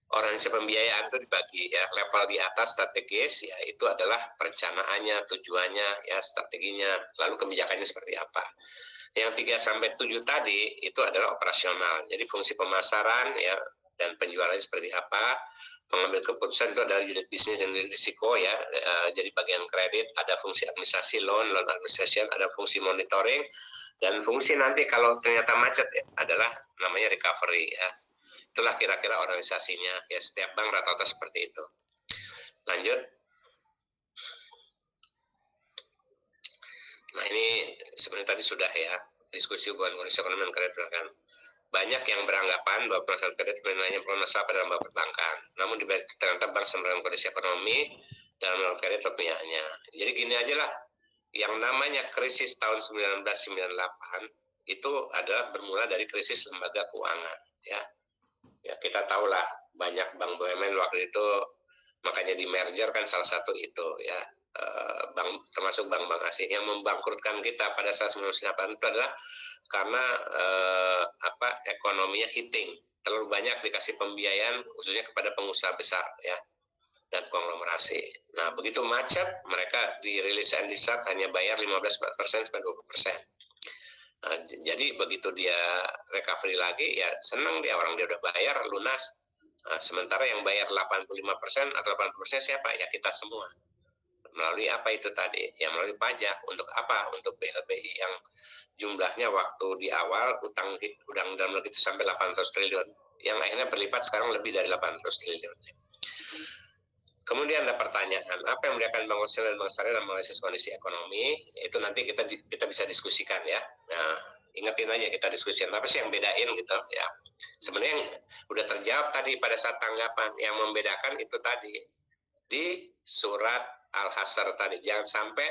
Organisasi pembiayaan itu dibagi ya, level di atas strategis ya, itu adalah perencanaannya, tujuannya ya, strateginya, lalu kebijakannya seperti apa. Yang 3 sampai 7 tadi itu adalah operasional. Jadi fungsi pemasaran ya dan penjualannya seperti apa. Pengambil keputusan itu adalah unit bisnis dan risiko ya. Jadi bagian kredit ada fungsi administrasi loan administration, ada fungsi monitoring, dan fungsi nanti kalau ternyata macet ya, adalah namanya recovery ya. Itulah kira-kira organisasinya ya, setiap bank rata-rata seperti itu. Lanjut. Nah ini sebenarnya tadi sudah ya, diskusi hubungan kondisi ekonomi dan kredit perbankan. Banyak yang beranggapan bahwa permasalahan kredit menilainya masalah pada lembaga perbankan. Namun di balik ternyata bank dalam kondisi ekonomi dalam melakukan kredit pembiayaannya. Jadi gini aja lah, yang namanya krisis tahun 1998 itu adalah bermula dari krisis lembaga keuangan ya. Ya kita tahulah banyak bank BUMN waktu itu, makanya di merger kan salah satu itu ya, bank termasuk bank-bank asing yang membangkrutkan kita pada saat 1998 itu adalah karena ekonominya hitting, terlalu banyak dikasih pembiayaan khususnya kepada pengusaha besar ya dan konglomerasi. Nah begitu macet mereka di release and discharge hanya bayar 15% sampai 20%. Nah, jadi begitu dia recovery lagi ya senang dia, orang dia udah bayar lunas. Nah, sementara yang bayar 85% atau 80% siapa? Ya kita semua. Melalui apa itu tadi? Ya melalui pajak. Untuk apa? Untuk BLBI yang jumlahnya waktu di awal utang dalam negeri itu sampai 800 triliun. Yang akhirnya berlipat sekarang lebih dari 800 triliun. Kemudian ada pertanyaan, apa yang membedakan Bank Sosial dan Bank Syariah dalam analisis kondisi ekonomi? Itu nanti kita bisa diskusikan ya. Nah, ingetin aja kita diskusikan apa sih yang bedain gitu ya. Sebenarnya yang udah terjawab tadi pada saat tanggapan, yang membedakan itu tadi di surat Al-Hasr tadi, jangan sampai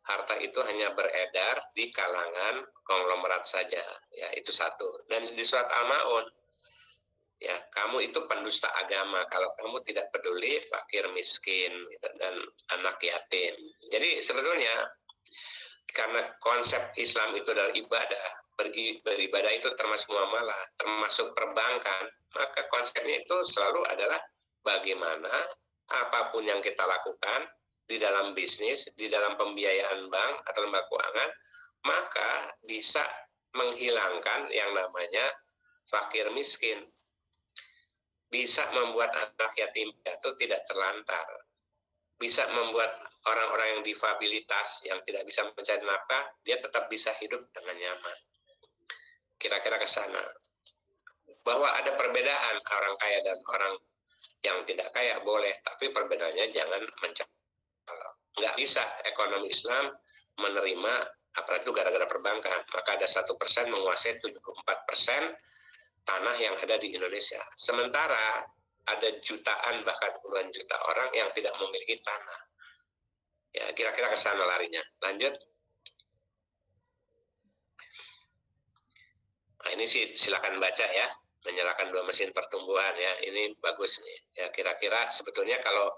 harta itu hanya beredar di kalangan konglomerat saja ya, itu satu. Dan di surat Al-Maun ya, kamu itu pendusta agama kalau kamu tidak peduli fakir miskin gitu, dan anak yatim. Jadi sebetulnya karena konsep Islam itu adalah ibadah, beribadah itu termasuk muamalah, termasuk perbankan, maka konsepnya itu selalu adalah bagaimana apapun yang kita lakukan di dalam bisnis, di dalam pembiayaan bank atau lembaga keuangan, maka bisa menghilangkan yang namanya fakir miskin, bisa membuat anak yatim itu tidak terlantar, bisa membuat orang-orang yang difabilitas yang tidak bisa mencari nafkah, dia tetap bisa hidup dengan nyaman. Kira-kira ke sana. Bahwa ada perbedaan orang kaya dan orang yang tidak kaya boleh, tapi perbedaannya jangan mencolok. Nggak bisa ekonomi Islam menerima apalagi itu gara-gara perbankan, maka ada 1% menguasai 74% tanah yang ada di Indonesia. Sementara ada jutaan bahkan puluhan juta orang yang tidak memiliki tanah. Ya, kira-kira ke sana larinya. Lanjut. Nah, ini sih silakan baca ya. Menyalakan dua mesin pertumbuhan ya. Ini bagus nih. Ya, kira-kira sebetulnya kalau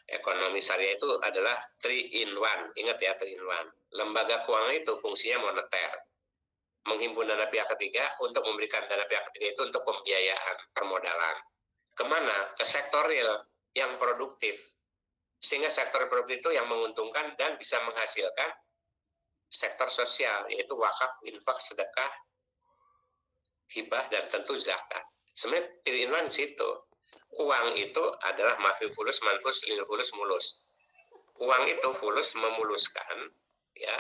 ekonomi syariah itu adalah 3 in 1. Ingat ya, 3 in 1. Lembaga keuangan itu fungsinya moneter. Menghimpun dana pihak ketiga untuk memberikan dana pihak ketiga itu untuk pembiayaan permodalan. Kemana? Ke sektor real yang produktif. Sehingga sektor produktif itu yang menguntungkan dan bisa menghasilkan sektor sosial, yaitu wakaf, infak, sedekah, hibah, dan tentu zakat. Sebenarnya pilihan di situ. Uang itu adalah mafi fulus, manfus, lil fulus, mulus. Uang itu fulus memuluskan ya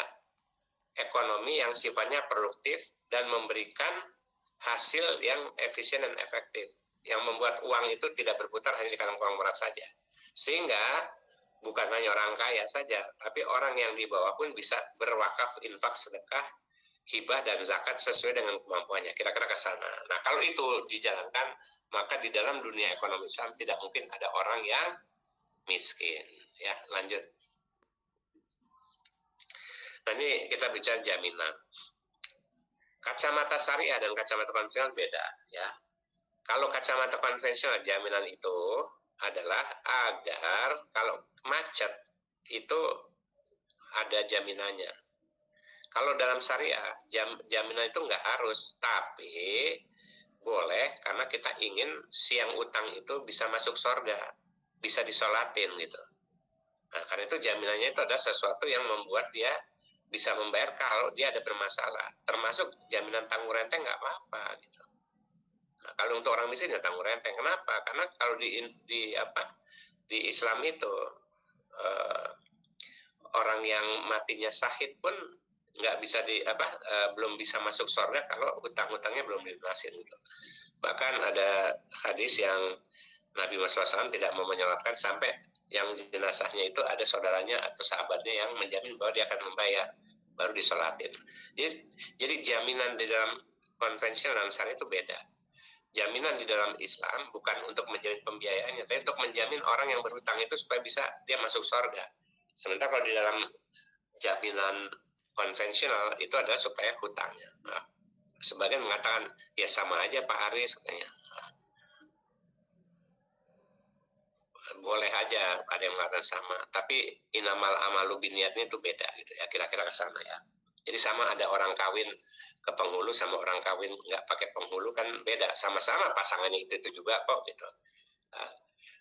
ekonomi yang sifatnya produktif dan memberikan hasil yang efisien dan efektif, yang membuat uang itu tidak berputar hanya di kantong orang berat saja. Sehingga bukan hanya orang kaya saja, tapi orang yang di bawah pun bisa berwakaf, infak, sedekah, hibah, dan zakat sesuai dengan kemampuannya. Kira-kira ke sana. Nah, kalau itu dijalankan, maka di dalam dunia ekonomi Islam tidak mungkin ada orang yang miskin. Ya, lanjut. Nah, ini kita bicara jaminan. Kacamata syariah dan kacamata konvensional beda, ya. Kalau kacamata konvensional, jaminan itu adalah agar kalau macet itu ada jaminannya. Kalau dalam syariah, jaminan itu nggak harus, tapi boleh karena kita ingin si yang utang itu bisa masuk surga, bisa disolatin gitu. Nah, karena itu jaminannya itu adalah sesuatu yang membuat dia bisa membayar kalau dia ada bermasalah. Termasuk jaminan tanggung renteng nggak apa-apa gitu. Nah, kalau untuk orang miskin ya tanggung renteng. Kenapa? Karena kalau di Islam itu orang yang matinya syahid pun nggak bisa belum bisa masuk surga kalau utang-utangnya belum dilunasin gitu. Bahkan ada hadis yang Nabi Muhammad SAW tidak mau menyolatkan sampai yang jenazahnya itu ada saudaranya atau sahabatnya yang menjamin bahwa dia akan membayar, baru disolatin. Jadi jaminan di dalam konvensional dalam syariah itu beda. Jaminan di dalam Islam bukan untuk menjamin pembiayaannya, tapi untuk menjamin orang yang berhutang itu supaya bisa dia masuk surga. Sementara kalau di dalam jaminan konvensional itu adalah supaya hutangnya. Nah, sebagian mengatakan ya sama aja Pak Aris katanya. Boleh aja ada yang mengatakan sama, tapi inamal amalu biniatnya itu beda gitu ya, kira-kira ke sana ya. Jadi sama ada orang kawin ke penghulu sama orang kawin nggak pakai penghulu kan beda, sama-sama pasangannya itu juga kok gitu.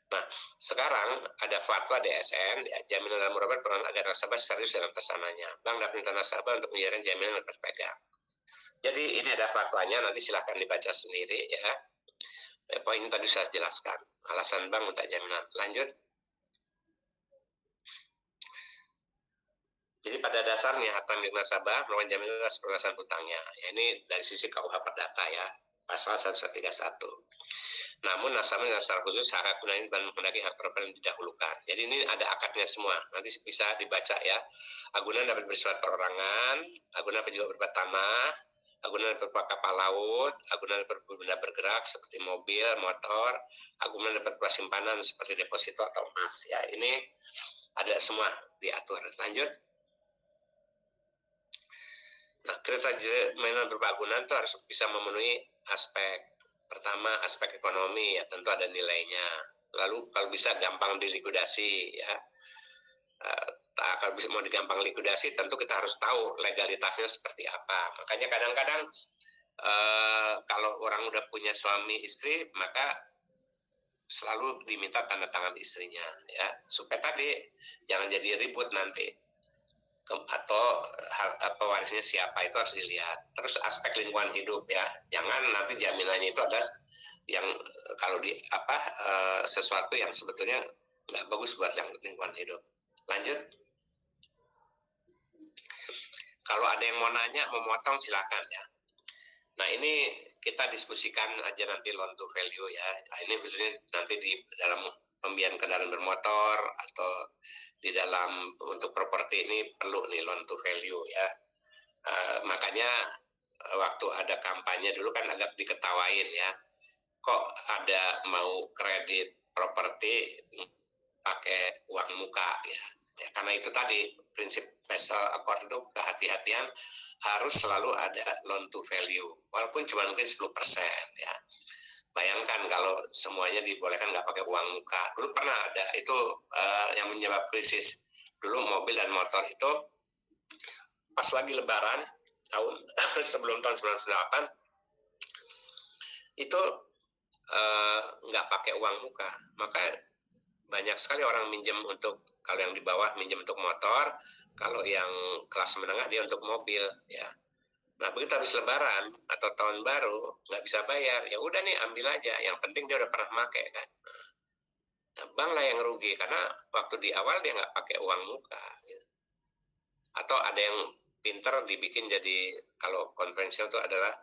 Nah, sekarang ada fatwa DSN ya, jaminan dalam murabat peran agar nasabah serius dalam pesanannya. Bank dapat minta nasabah untuk menjalankan jaminan yang berpegang. Jadi ini ada fatwanya, nanti silahkan dibaca sendiri ya. Poin tadi saya jelaskan, alasan bank minta jaminan. Lanjut. Jadi pada dasarnya harta milik nasabah merupakan jaminan atas perluasan hutangnya. Ya, ini dari sisi KUH Perdata ya, pasal 1131. Namun nasabah dengan secara khusus hak gunanya dan menghendaki hak preferensi didahulukan. Jadi ini ada akadnya semua, nanti bisa dibaca ya. Agunan dapat bersifat perorangan, agunan dapat juga berupa tanah, agunan berupa kapal laut, agunan berupa benda bergerak seperti mobil, motor, agunan dapat berupa simpanan seperti deposito atau emas. Ya, ini ada semua diatur. Lanjut. Nah, kriteria jaminan berupa agunan itu harus bisa memenuhi aspek. Pertama, aspek ekonomi, ya tentu ada nilainya. Lalu kalau bisa gampang dilikuidasi, ya. Kalau bisa mau digampang likuidasi, tentu kita harus tahu legalitasnya seperti apa. Makanya kadang-kadang kalau orang udah punya suami istri, maka selalu diminta tanda tangan istrinya, ya supaya tadi jangan jadi ribut nanti. Atau pewarisnya siapa itu harus dilihat. Terus aspek lingkungan hidup ya, jangan nanti jaminannya itu ada yang kalau sesuatu yang sebetulnya nggak bagus buat yang lingkungan hidup. Lanjut. Kalau ada yang mau nanya, mau motong silakan ya. Nah ini kita diskusikan aja nanti loan to value ya. Nah, ini khususnya nanti di dalam pembiayaan kendaraan bermotor atau di dalam untuk properti ini perlu nih loan to value ya. Makanya waktu ada kampanye dulu kan agak diketawain ya. Kok ada mau kredit properti pakai uang muka ya. Ya karena itu tadi prinsip special accord itu kehati-hatian harus selalu ada loan to value walaupun cuma mungkin 10% ya. Bayangkan kalau semuanya dibolehkan nggak pakai uang muka. Dulu pernah ada itu yang menyebab krisis. Dulu mobil dan motor itu pas lagi lebaran tahun sebelum tahun 98 itu nggak pakai uang muka, maka banyak sekali orang minjem untuk, kalau yang di bawah minjem untuk motor, kalau yang kelas menengah dia untuk mobil, ya. Nah begitu habis Lebaran atau tahun baru nggak bisa bayar, ya udah nih ambil aja, yang penting dia udah pernah pakai kan. Nah, bank lah yang rugi karena waktu di awal dia nggak pakai uang muka. Gitu. Atau ada yang pinter dibikin jadi, kalau konvensional itu adalah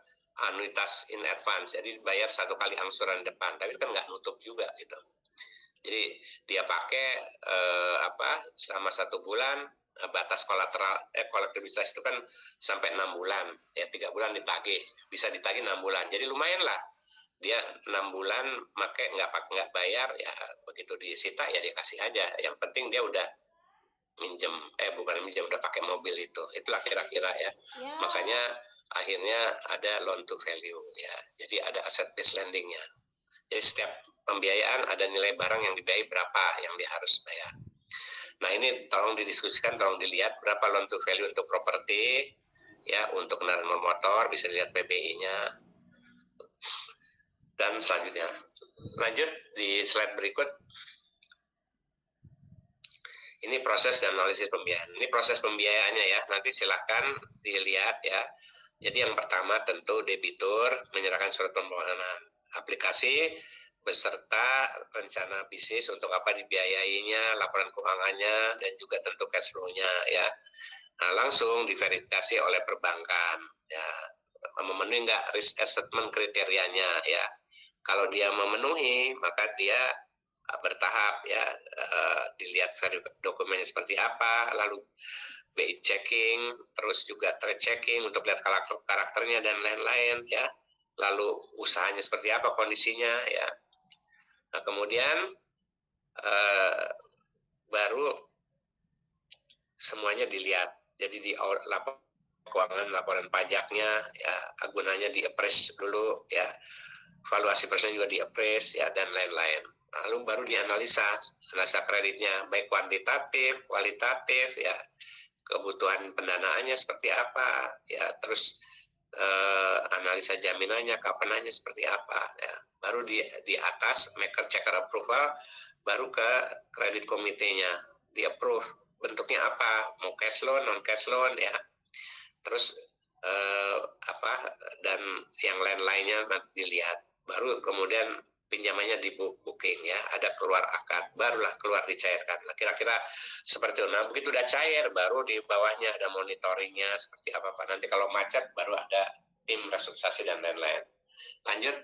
anuitas in advance, jadi bayar satu kali angsuran depan, tapi kan nggak nutup juga gitu. Jadi dia pakai selama 1 bulan, batas kolektibilitas itu kan sampai 6 bulan, ya 3 bulan ditagih, bisa ditagih 6 bulan, jadi lumayan lah. Dia 6 bulan pakai nggak bayar, ya begitu disita ya dia kasih aja. Yang penting dia udah udah pakai mobil itulah kira-kira ya. Makanya akhirnya ada loan to value ya. Jadi ada asset based lendingnya. Jadi setiap pembiayaan ada nilai barang yang dibiayai berapa yang dia harus bayar. Nah ini tolong didiskusikan, tolong dilihat berapa loan to value untuk properti, ya untuk kendaraan bermotor bisa dilihat PBI-nya. Dan selanjutnya, lanjut di slide berikut. Ini proses dan analisis pembiayaan. Ini proses pembiayaannya ya. Nanti silahkan dilihat ya. Jadi yang pertama tentu debitur menyerahkan surat permohonan aplikasi beserta rencana bisnis untuk apa dibiayainya, laporan keuangannya, dan juga tentu cash flow-nya ya. Nah, langsung diverifikasi oleh perbankan ya, memenuhi nggak risk assessment kriterianya ya. Kalau dia memenuhi, maka dia bertahap ya, dilihat dokumennya seperti apa, lalu BI checking, terus juga trade checking untuk lihat karakternya dan lain-lain ya. Lalu usahanya seperti apa kondisinya ya. Nah, kemudian baru semuanya dilihat. Jadi di laporan keuangan, laporan pajaknya ya, agunannya di-appraise dulu ya. Valuasi persen juga di-appraise ya, dan lain-lain. Lalu baru dianalisa kreditnya baik kuantitatif, kualitatif ya, kebutuhan pendanaannya seperti apa ya, terus analisa jaminannya, covenantnya seperti apa ya. Baru di atas maker checker approval, baru ke kredit komitenya di approve bentuknya apa, mau cash loan, non cash loan ya, terus dan yang lain-lainnya nanti dilihat. Baru kemudian pinjamannya di booking ya, ada keluar akad, barulah keluar dicairkan. Nah, kira-kira seperti itu. Nah, begitu udah cair, baru di bawahnya ada monitoringnya seperti apa Pak. Nanti kalau macet baru ada tim restrukturisasi dan lain-lain. Lanjut.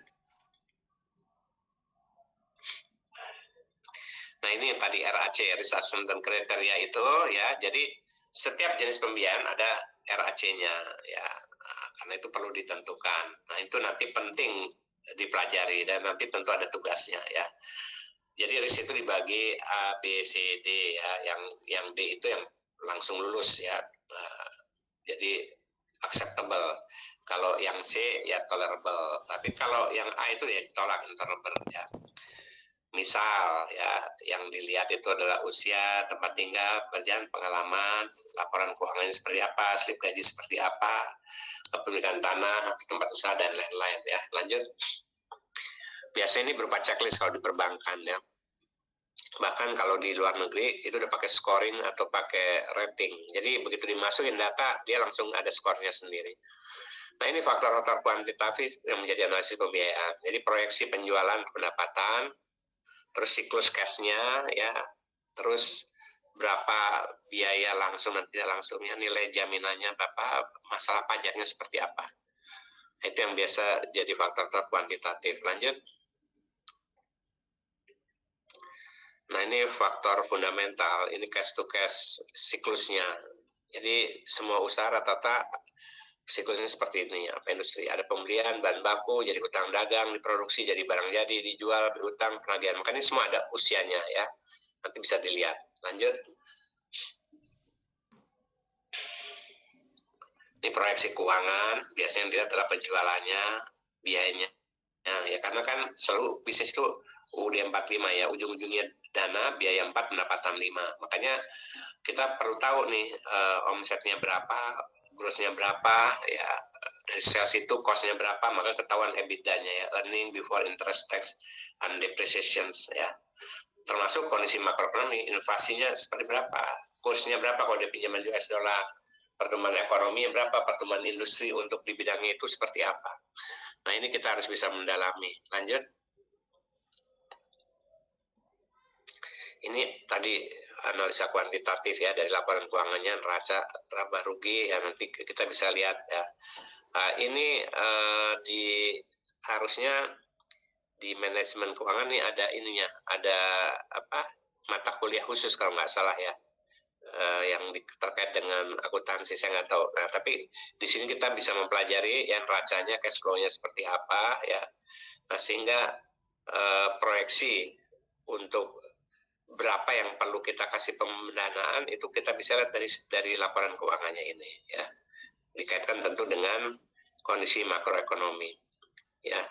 Nah, ini tadi RAC, risk assessment dan kriteria itu ya. Jadi setiap jenis pembiayaan ada RAC-nya ya. Nah, karena itu perlu ditentukan. Nah, itu nanti penting dipelajari dan nanti tentu ada tugasnya ya. Jadi risk itu dibagi A, B, C, D ya. Yang D itu yang langsung lulus ya. Jadi acceptable. Kalau yang C ya tolerable. Tapi kalau yang A itu ya ditolak, intolerable ya. Misal ya, yang dilihat itu adalah usia, tempat tinggal, pekerjaan, pengalaman, laporan keuangannya seperti apa, slip gaji seperti apa, kepemilikan tanah, tempat usaha dan lain-lain ya. Lanjut. Biasanya ini berupa checklist kalau di perbankan ya. Bahkan kalau di luar negeri itu udah pakai scoring atau pakai rating. Jadi begitu dimasukin data dia langsung ada skornya sendiri. Nah, ini faktor-faktor kuantitatif yang menjadi analisis pembiayaan. Jadi proyeksi penjualan, pendapatan, terus siklus cash-nya ya, terus berapa biaya langsung dan tidak langsungnya, nilai jaminannya berapa, masalah pajaknya seperti apa. Itu yang biasa jadi faktor kuantitatif. Lanjut. Nah, ini faktor fundamental, ini cash to cash siklusnya. Jadi semua usaha rata-rata siklusnya seperti ini, apa industri, ada pembelian, bahan baku, jadi utang dagang, diproduksi, jadi barang jadi, dijual, berutang, penagihan. Makanya ini semua ada usianya ya, nanti bisa dilihat. Lanjut. Ini proyeksi keuangan, biasanya yang dilihat adalah penjualannya, biayanya. Nah, ya karena kan selalu bisnis itu UUD 45 ya, ujung-ujungnya dana, biaya 4, pendapatan 5. Makanya kita perlu tahu nih omsetnya berapa, grossnya berapa ya, dari sales itu cost-nya berapa, maka ketahuan EBITDA-nya ya, earning before interest, tax, and depreciations ya. Termasuk kondisi makroekonomi, inflasinya seperti berapa, kursnya berapa kalau dia pinjaman US dollar, pertumbuhan ekonomi berapa, pertumbuhan industri untuk di bidangnya itu seperti apa. Nah, ini kita harus bisa mendalami. Lanjut. Ini tadi analisa kuantitatif ya, dari laporan keuangannya, neraca, laba rugi ya, nanti kita bisa lihat ya. Ini harusnya di manajemen keuangan nih ada ininya, ada mata kuliah khusus kalau nggak salah ya, yang terkait dengan akuntansi, saya nggak tahu. Nah, tapi di sini kita bisa mempelajari yang neracanya, cash flow-nya seperti apa ya. Nah, sehingga proyeksi untuk berapa yang perlu kita kasih pendanaan itu kita bisa lihat dari laporan keuangannya ini ya, dikaitkan tentu dengan kondisi makroekonomi ya.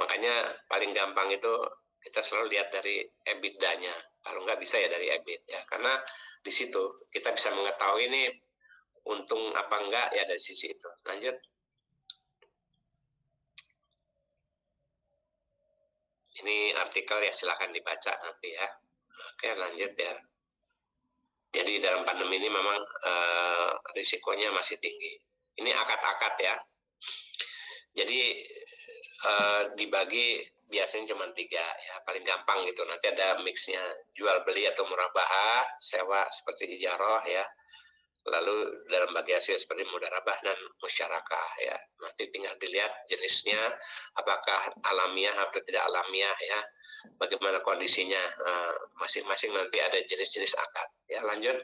Makanya paling gampang itu kita selalu lihat dari EBITDA-nya, kalau nggak bisa ya dari EBIT ya, karena di situ kita bisa mengetahui ini untung apa enggak ya dari sisi itu. Lanjut. Ini artikel ya, silahkan dibaca nanti ya. Oke, lanjut ya. Jadi dalam pandemi ini memang risikonya masih tinggi. Ini akad-akad ya. Jadi dibagi biasanya cuma 3 ya, paling gampang gitu. Nanti ada mixnya, jual beli atau murabahah, sewa seperti ijarah ya. Lalu dalam bagi hasil seperti mudarabah dan musyarakah ya. Nanti tinggal dilihat jenisnya, apakah alamiah atau tidak alamiah ya. Bagaimana kondisinya, masing-masing nanti ada jenis-jenis akad ya. Lanjut.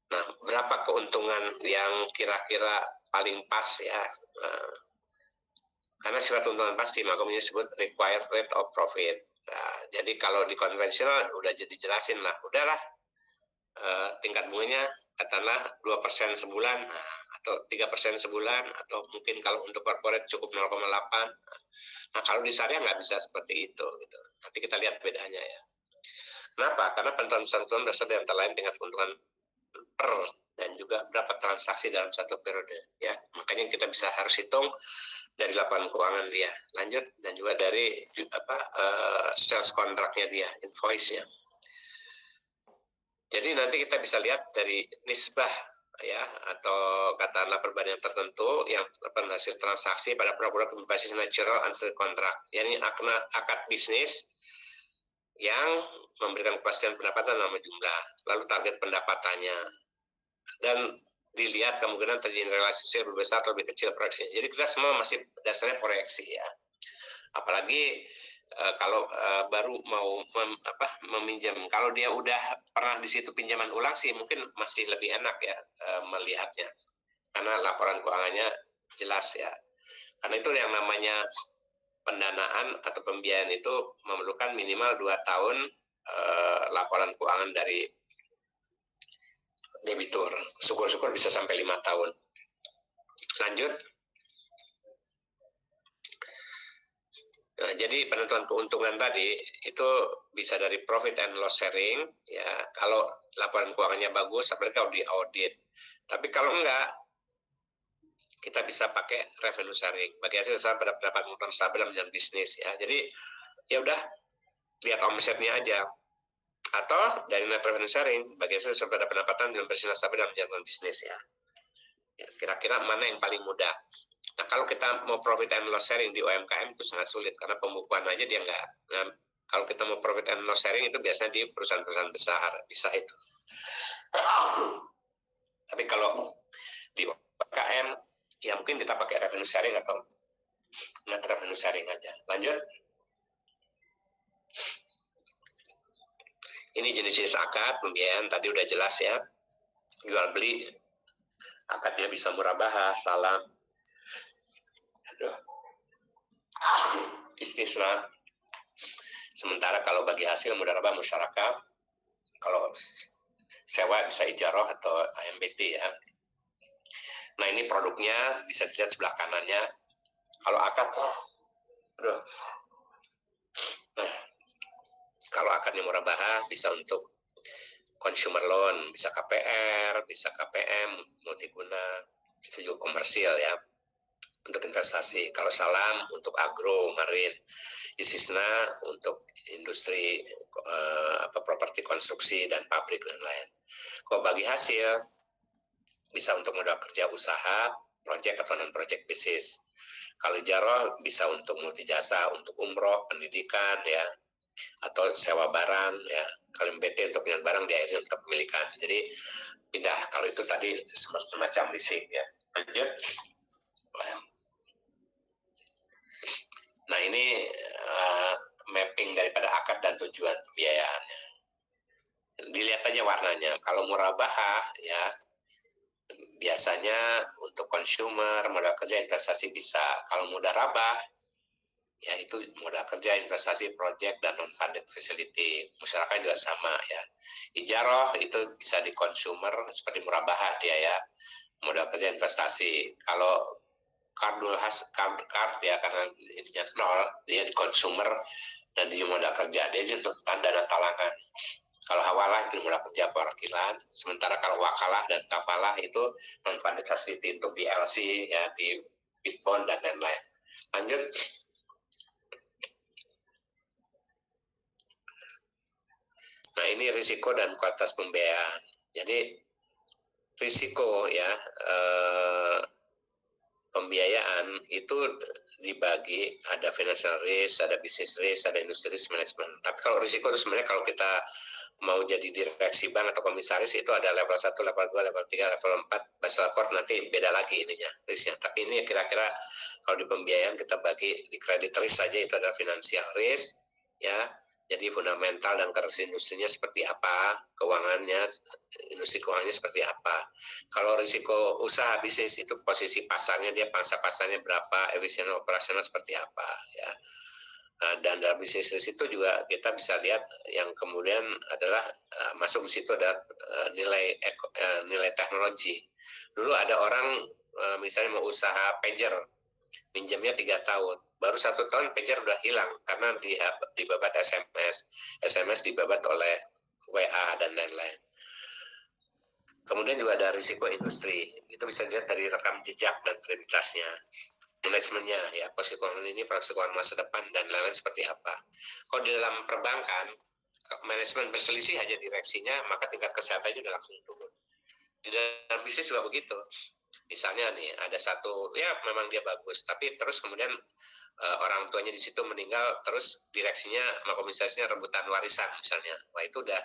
Nah, berapa keuntungan yang kira-kira paling pas ya, karena sifat keuntungan pasti maka disebut required rate of profit. Nah, jadi kalau di konvensional udah jadi jelasin lah, udahlah tingkat bunganya katakanlah 2% sebulan, atau 3% sebulan, atau mungkin kalau untuk corporate cukup 0,8. Nah, kalau di syariah nggak bisa seperti itu gitu. Nanti kita lihat bedanya ya. Kenapa? Karena penentuan dasar dan antara lain tingkat keuntungan per dan juga berapa transaksi dalam satu periode ya. Makanya kita bisa harus hitung dari laporan keuangan dia. Lanjut, dan juga dari sales kontraknya dia, invoice-nya. Jadi nanti kita bisa lihat dari nisbah ya, atau katakanlah perbandingan tertentu yang hasil transaksi pada produk berbasis natural ancillary contract. Yani akad bisnis yang memberikan kepastian pendapatan dalam jumlah, lalu target pendapatannya, dan dilihat kemungkinan terjadi relasi lebih besar atau lebih kecil proyeksinya. Jadi kita semua masih dasarnya proyeksi ya. Apalagi kalau baru mau meminjam, kalau dia udah pernah di situ pinjaman ulang sih mungkin masih lebih enak ya melihatnya, karena laporan keuangannya jelas ya. Karena itu yang namanya pendanaan atau pembiayaan itu memerlukan minimal 2 tahun laporan keuangan dari debitur. Syukur-syukur bisa sampai 5 tahun. Lanjut. Nah, jadi penentuan keuntungan tadi itu bisa dari profit and loss sharing ya, kalau laporan keuangannya bagus, apalagi kalau di audit. Tapi kalau enggak, kita bisa pakai revenue sharing bagi hasil usaha pada pendapatan stabil dalam menjalankan bisnis ya. Jadi ya udah lihat omsetnya aja, atau dari net revenue sharing bagi hasil usaha pada pendapatan dalam bersih stabil dalam menjalankan bisnis ya. Kira-kira mana yang paling mudah? Nah, kalau kita mau profit and loss sharing di UMKM itu sangat sulit karena pembukuan aja dia nggak. Nah, kalau kita mau profit and loss sharing itu biasanya di perusahaan-perusahaan besar bisa itu. Tapi kalau di UMKM ya mungkin kita pakai revenue sharing atau net revenue sharing aja. Lanjut. Ini jenis-jenis akad pembiayaan tadi udah jelas ya. Jual beli akadnya bisa murabahah, salam. Istisna. Sementara kalau bagi hasil mudarabah musyarakah, kalau sewa bisa ijarah atau AMBT ya. Nah, ini produknya bisa dilihat sebelah kanannya. Kalau akad, nah, kalau akadnya murabahah bisa untuk consumer loan, bisa KPR, bisa KPM, multiguna, bisa juga komersil ya, untuk investasi. Kalau salam untuk agro, marine, ISISNA untuk industri properti konstruksi dan pabrik dan lain. Kalau bagi hasil bisa untuk modal kerja usaha, project atau non project bisnis. Kalau Jaroh bisa untuk multi jasa, untuk umroh, pendidikan ya, atau sewa barang ya. Kalau MBT untuk punya barang, di akhirnya untuk pemilikan. Jadi pindah. Kalau itu tadi semacam leasing ya. Lanjut. Nah ini mapping daripada akad dan tujuan pembiayaannya. Dilihat aja warnanya. Kalau murabahah ya biasanya untuk consumer, modal kerja, investasi bisa. Kalau mudarabah ya itu modal kerja, investasi, project, dan non-funded facility. Masyarakat juga sama ya. Ijaroh itu bisa di consumer seperti murabahat dia ya, modal kerja, investasi. Kalau card ya karena intinya nol, dia di consumer dan di modal kerja. Dia untuk dana talangan. Kalau hawalah itu modal kerja perwakilan. Sementara kalau wakalah dan kafalah itu non-funded facility untuk DLC ya, di Bitbond dan lain-lain. Lanjut. Nah ini risiko dan kualitas pembiayaan. Jadi risiko ya pembiayaan itu dibagi, ada financial risk, ada business risk, ada industri risk management. Tapi kalau risiko itu sebenarnya kalau kita mau jadi direksi bank atau komisaris itu ada level 1, level 2, level 3, level 4, Basel Accord nanti beda lagi ininya, risknya. Tapi ini kira-kira kalau di pembiayaan kita bagi di credit risk saja itu adalah financial risk ya. Jadi fundamental dan karakteristik industrinya seperti apa, keuangannya, industri keuangannya seperti apa. Kalau risiko usaha bisnis itu posisi pasarnya, dia pangsa pasarnya berapa, efisien operasional seperti apa ya. Dan dalam bisnis risk itu juga kita bisa lihat yang kemudian adalah masuk di situ ada nilai teknologi. Dulu ada orang misalnya mau usaha pager, pinjamnya 3 tahun. Baru 1 tahun pager udah hilang karena dibabat SMS dibabat oleh WA dan lain-lain. Kemudian juga ada risiko industri, itu bisa dilihat dari rekam jejak dan kredibilitasnya, manajemennya ya, posisi keuangan ini, proyeksi keuangan masa depan dan lain-lain seperti apa. Kalau di dalam perbankan, manajemen berselisih aja direksinya, maka tingkat kesehatannya udah langsung turun. Di dalam bisnis juga begitu. Misalnya nih ada satu ya memang dia bagus, tapi terus kemudian orang tuanya di situ meninggal, terus direksinya sama komisarisnya rebutan warisan misalnya. Wah itu udah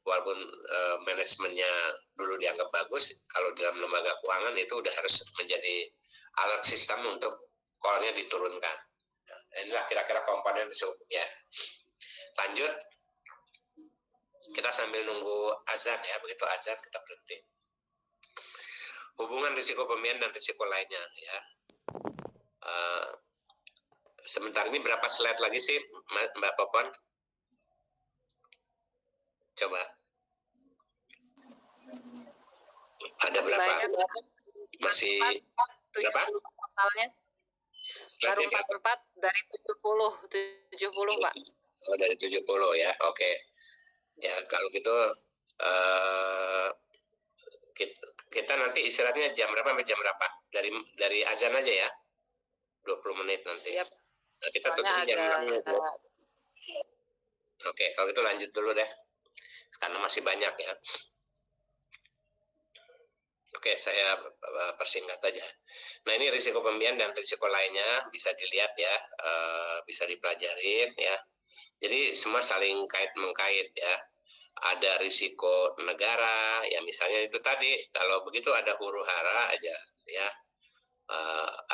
walaupun manajemennya dulu dianggap bagus, kalau dalam lembaga keuangan itu udah harus menjadi alat sistem untuk call-nya diturunkan. Nah, inilah kira-kira komponen risikonya. Lanjut, kita sambil nunggu azan ya, begitu azan kita berhenti. Hubungan risiko pembiayaan dan risiko lainnya ya. Sebentar ini berapa slide lagi sih Mbak Popon? Coba. Ada berapa? Masih berapa? Totalnya baru 44 dari 70 Pak. Oh dari 70 ya, oke. Ya kalau gitu kita nanti istirahatnya jam berapa sampai jam berapa? Dari azan aja ya, 20 menit nanti. Yep. Nah, kita tutup jam 6. Oke, kalau itu lanjut dulu deh, karena masih banyak ya. Oke, saya persingkat aja. Nah ini risiko pembiayaan dan risiko lainnya bisa dilihat ya, bisa dipelajari ya. Jadi semua saling kait-mengkait ya. Ada risiko negara, ya misalnya itu tadi, kalau begitu ada huru hara aja ya,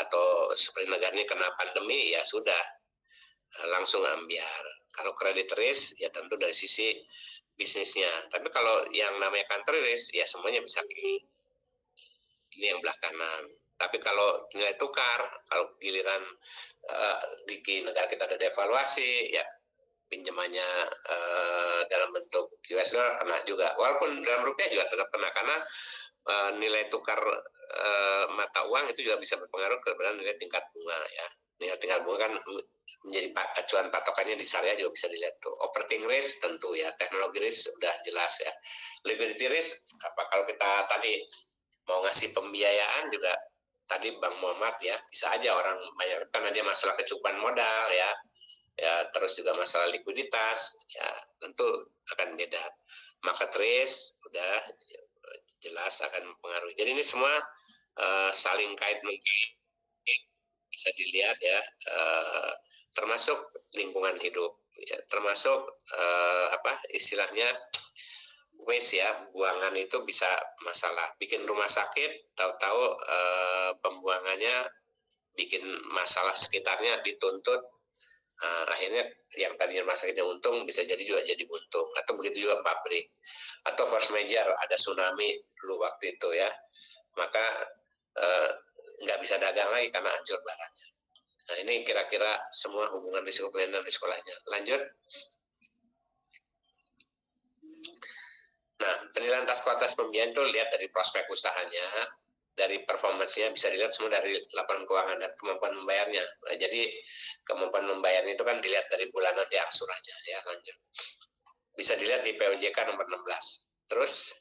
atau seperti negara ini kena pandemi ya sudah langsung ambiar. Kalau credit risk ya tentu dari sisi bisnisnya. Tapi kalau yang namanya country risk ya semuanya bisa kiri. Ini yang belah kanan. Tapi kalau nilai tukar, kalau giliran di negara kita ada devaluasi ya pinjamannya dalam bentuk US dollar kena juga. Walaupun dalam rupiah juga tetap kena karena nilai tukar mata uang itu juga bisa berpengaruh kepada nilai tingkat bunga ya. tinggal bunga kan menjadi acuan patokannya di syariah juga bisa dilihat tuh. Operating risk tentu ya, teknologi risk sudah jelas ya. Liquidity risk kalau kita tadi mau ngasih pembiayaan juga tadi Bang Muhammad ya, bisa aja orang banyak karena dia masalah kecukupan modal ya, terus juga masalah likuiditas ya, tentu akan beda. Market risk udah jelas akan mempengaruhi. Jadi ini semua saling kait mengkait, bisa dilihat ya, termasuk lingkungan hidup ya, termasuk istilahnya waste ya, buangan itu bisa masalah. Bikin rumah sakit tahu-tahu pembuangannya bikin masalah sekitarnya dituntut, akhirnya yang tadinya rumah sakitnya untung bisa jadi juga jadi buntung. Atau begitu juga pabrik atau force majeure, ada tsunami dulu waktu itu ya, maka nggak bisa dagang lagi karena hancur barangnya. Nah ini kira-kira semua hubungan risiko pelayanan di sekolahnya. Lanjut. Nah, penilaian tas kualitas pembiayaan itu lihat dari prospek usahanya, dari performance-nya bisa dilihat semua dari laporan keuangan dan kemampuan membayarnya. Nah, jadi kemampuan membayarnya itu kan dilihat dari bulanan di angsurannya ya. Lanjut. Bisa dilihat di POJK nomor 16. Terus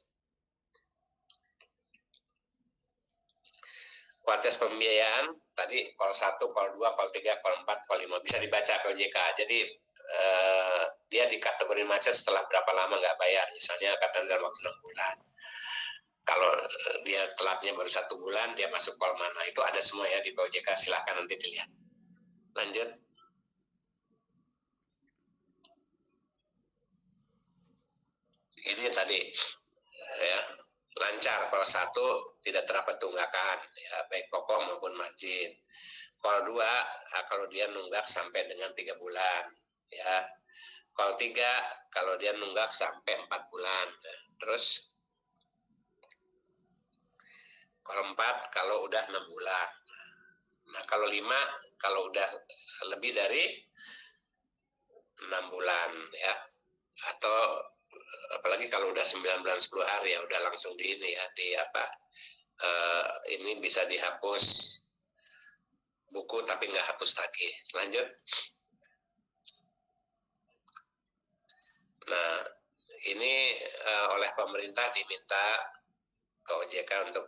kualitas pembiayaan tadi call 1, call 2, call 3, call 4, call 5 bisa dibaca POJK. Jadi dia dikategori macet setelah berapa lama nggak bayar, misalnya katakan dalam waktu 6 bulan. Kalau dia telatnya baru 1 bulan, dia masuk call mana, itu ada semua ya di POJK, silahkan nanti dilihat. Lanjut. Ini tadi ya, lancar call 1 tidak terdapat tunggakan ya, baik pokok maupun margin. Call 2 kalau dia nunggak sampai dengan 3 bulan ya. Call 3 kalau dia nunggak sampai 4 bulan. Terus call 4 kalau udah 6 bulan. Nah, kalau 5 kalau udah lebih dari 6 bulan ya. Atau apalagi kalau udah 9 bulan 10 hari ya udah langsung di ini ya, di ini bisa dihapus buku tapi nggak hapus tagih. Lanjut. Nah, ini oleh pemerintah diminta ke OJK untuk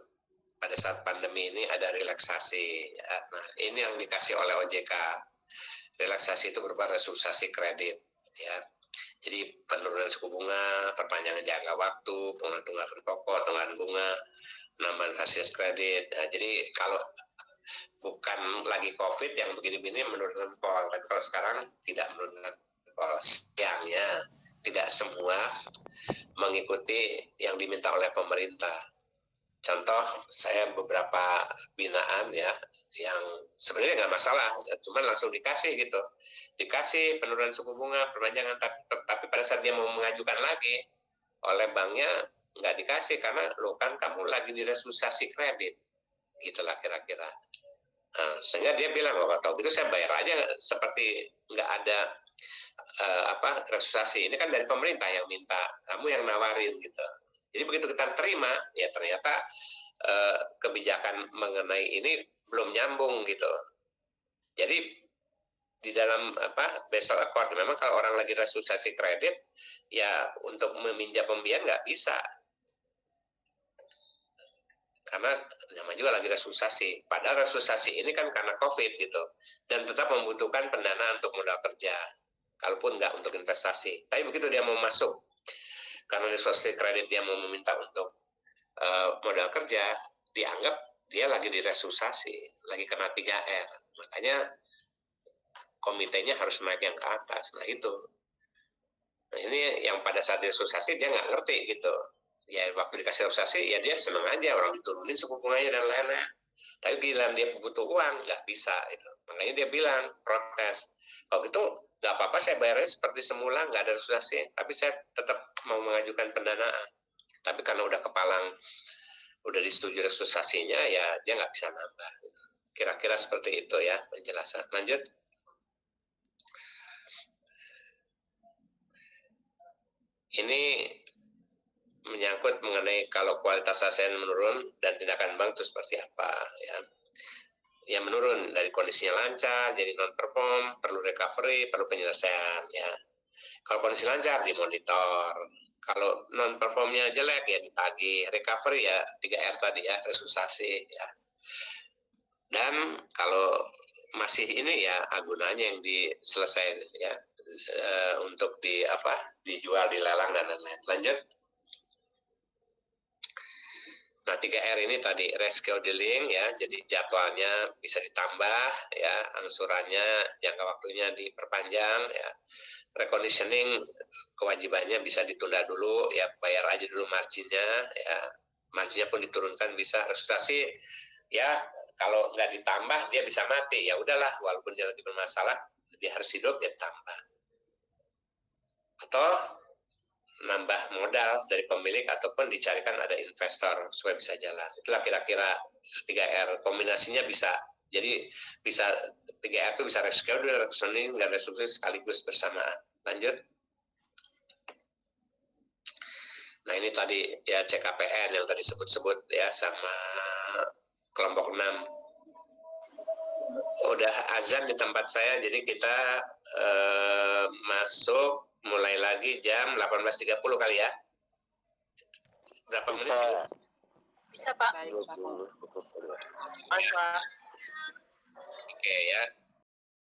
pada saat pandemi ini ada relaksasi ya. Nah, ini yang dikasih oleh OJK. Relaksasi itu berupa restrukturisasi kredit ya. Jadi penurunan suku bunga, perpanjangan jangka waktu, pengurangan tunggakan pokok, tunggakan bunga, penambahan fasilitas kredit. Nah, jadi kalau bukan lagi COVID yang begini-begini menurunkan pol, tapi kalau sekarang tidak menurunkan pol. Sayangnya tidak semua mengikuti yang diminta oleh pemerintah. Contoh, saya beberapa binaan ya, yang sebenarnya nggak masalah, cuman langsung dikasih gitu. Dikasih penurunan suku bunga, perpanjangan, tapi pada saat dia mau mengajukan lagi, oleh banknya nggak dikasih, karena lo kan kamu lagi di restrukturisasi kredit. Gitulah kira-kira. Nah, sehingga dia bilang, oh kalau gitu saya bayar aja seperti nggak ada restrukturisasi. Ini kan dari pemerintah yang minta, kamu yang nawarin gitu. Jadi begitu kita terima, ya ternyata kebijakan mengenai ini belum nyambung gitu. Jadi di dalam Basel Accord memang kalau orang lagi restrukturisasi kredit, ya untuk meminjam pembiayaan nggak bisa. Karena namanya juga lagi restrukturisasi. Padahal restrukturisasi ini kan karena COVID gitu. Dan tetap membutuhkan pendanaan untuk modal kerja. Kalaupun nggak untuk investasi. Tapi begitu dia mau masuk, karena restrukturisasi kredit dia mau meminta untuk modal kerja, dianggap dia lagi di restrukturisasi, lagi kena 3R. Makanya komitenya harus naik yang ke atas. Nah itu. Nah, ini yang pada saat restrukturisasi dia nggak ngerti gitu. Ya waktu dikasih restrukturisasi ya dia seneng aja, orang diturunin suku bunganya dan lain-lain. Tapi giliran dia butuh uang nggak bisa gitu. Makanya dia bilang protes. Kalau gitu nggak apa-apa saya bayarnya seperti semula, nggak ada restrukturisasi, tapi saya tetap mau mengajukan pendanaan. Tapi karena udah kepalang, udah disetujui restrukturisasinya, ya dia nggak bisa nambah. Gitu. Kira-kira seperti itu ya penjelasan. Lanjut. Ini menyangkut mengenai kalau kualitas ASN menurun dan tindakan bank itu seperti apa ya. ya menurun dari kondisinya lancar jadi non perform, perlu recovery, perlu penyelesaian ya. Kalau kondisi lancar dimonitor, kalau non performnya jelek ya ditagih, recovery ya 3R tadi ya, resusitasi ya. Dan kalau masih ini ya gunanya yang diselesaikan ya untuk dijual, dilelang dan lain-lain. Lanjut. Nah, 3R ini tadi rescheduling ya, jadi jadwalnya bisa ditambah ya, angsurannya jangka waktunya diperpanjang ya. Reconditioning kewajibannya bisa ditunda dulu ya, bayar aja dulu marginnya ya. Marginnya pun diturunkan bisa. Resusitasi ya, kalau nggak ditambah dia bisa mati ya udahlah, walaupun dia lagi bermasalah dia harus hidup ya tambah. Atau nambah modal dari pemilik ataupun dicarikan ada investor supaya bisa jalan. Itulah kira-kira 3R, kombinasinya bisa. Jadi bisa 3R itu bisa reschedule, reconditioning dan resusitasi sekaligus bersamaan. Lanjut. Nah, ini tadi ya CKPN yang tadi sebut-sebut ya sama kelompok 6. Udah azan di tempat saya, jadi kita masuk mulai lagi jam 18.30 kali ya. Berapa menit sih? Bisa, Pak. Baik, Pak. Baik, Pak. Oke ya.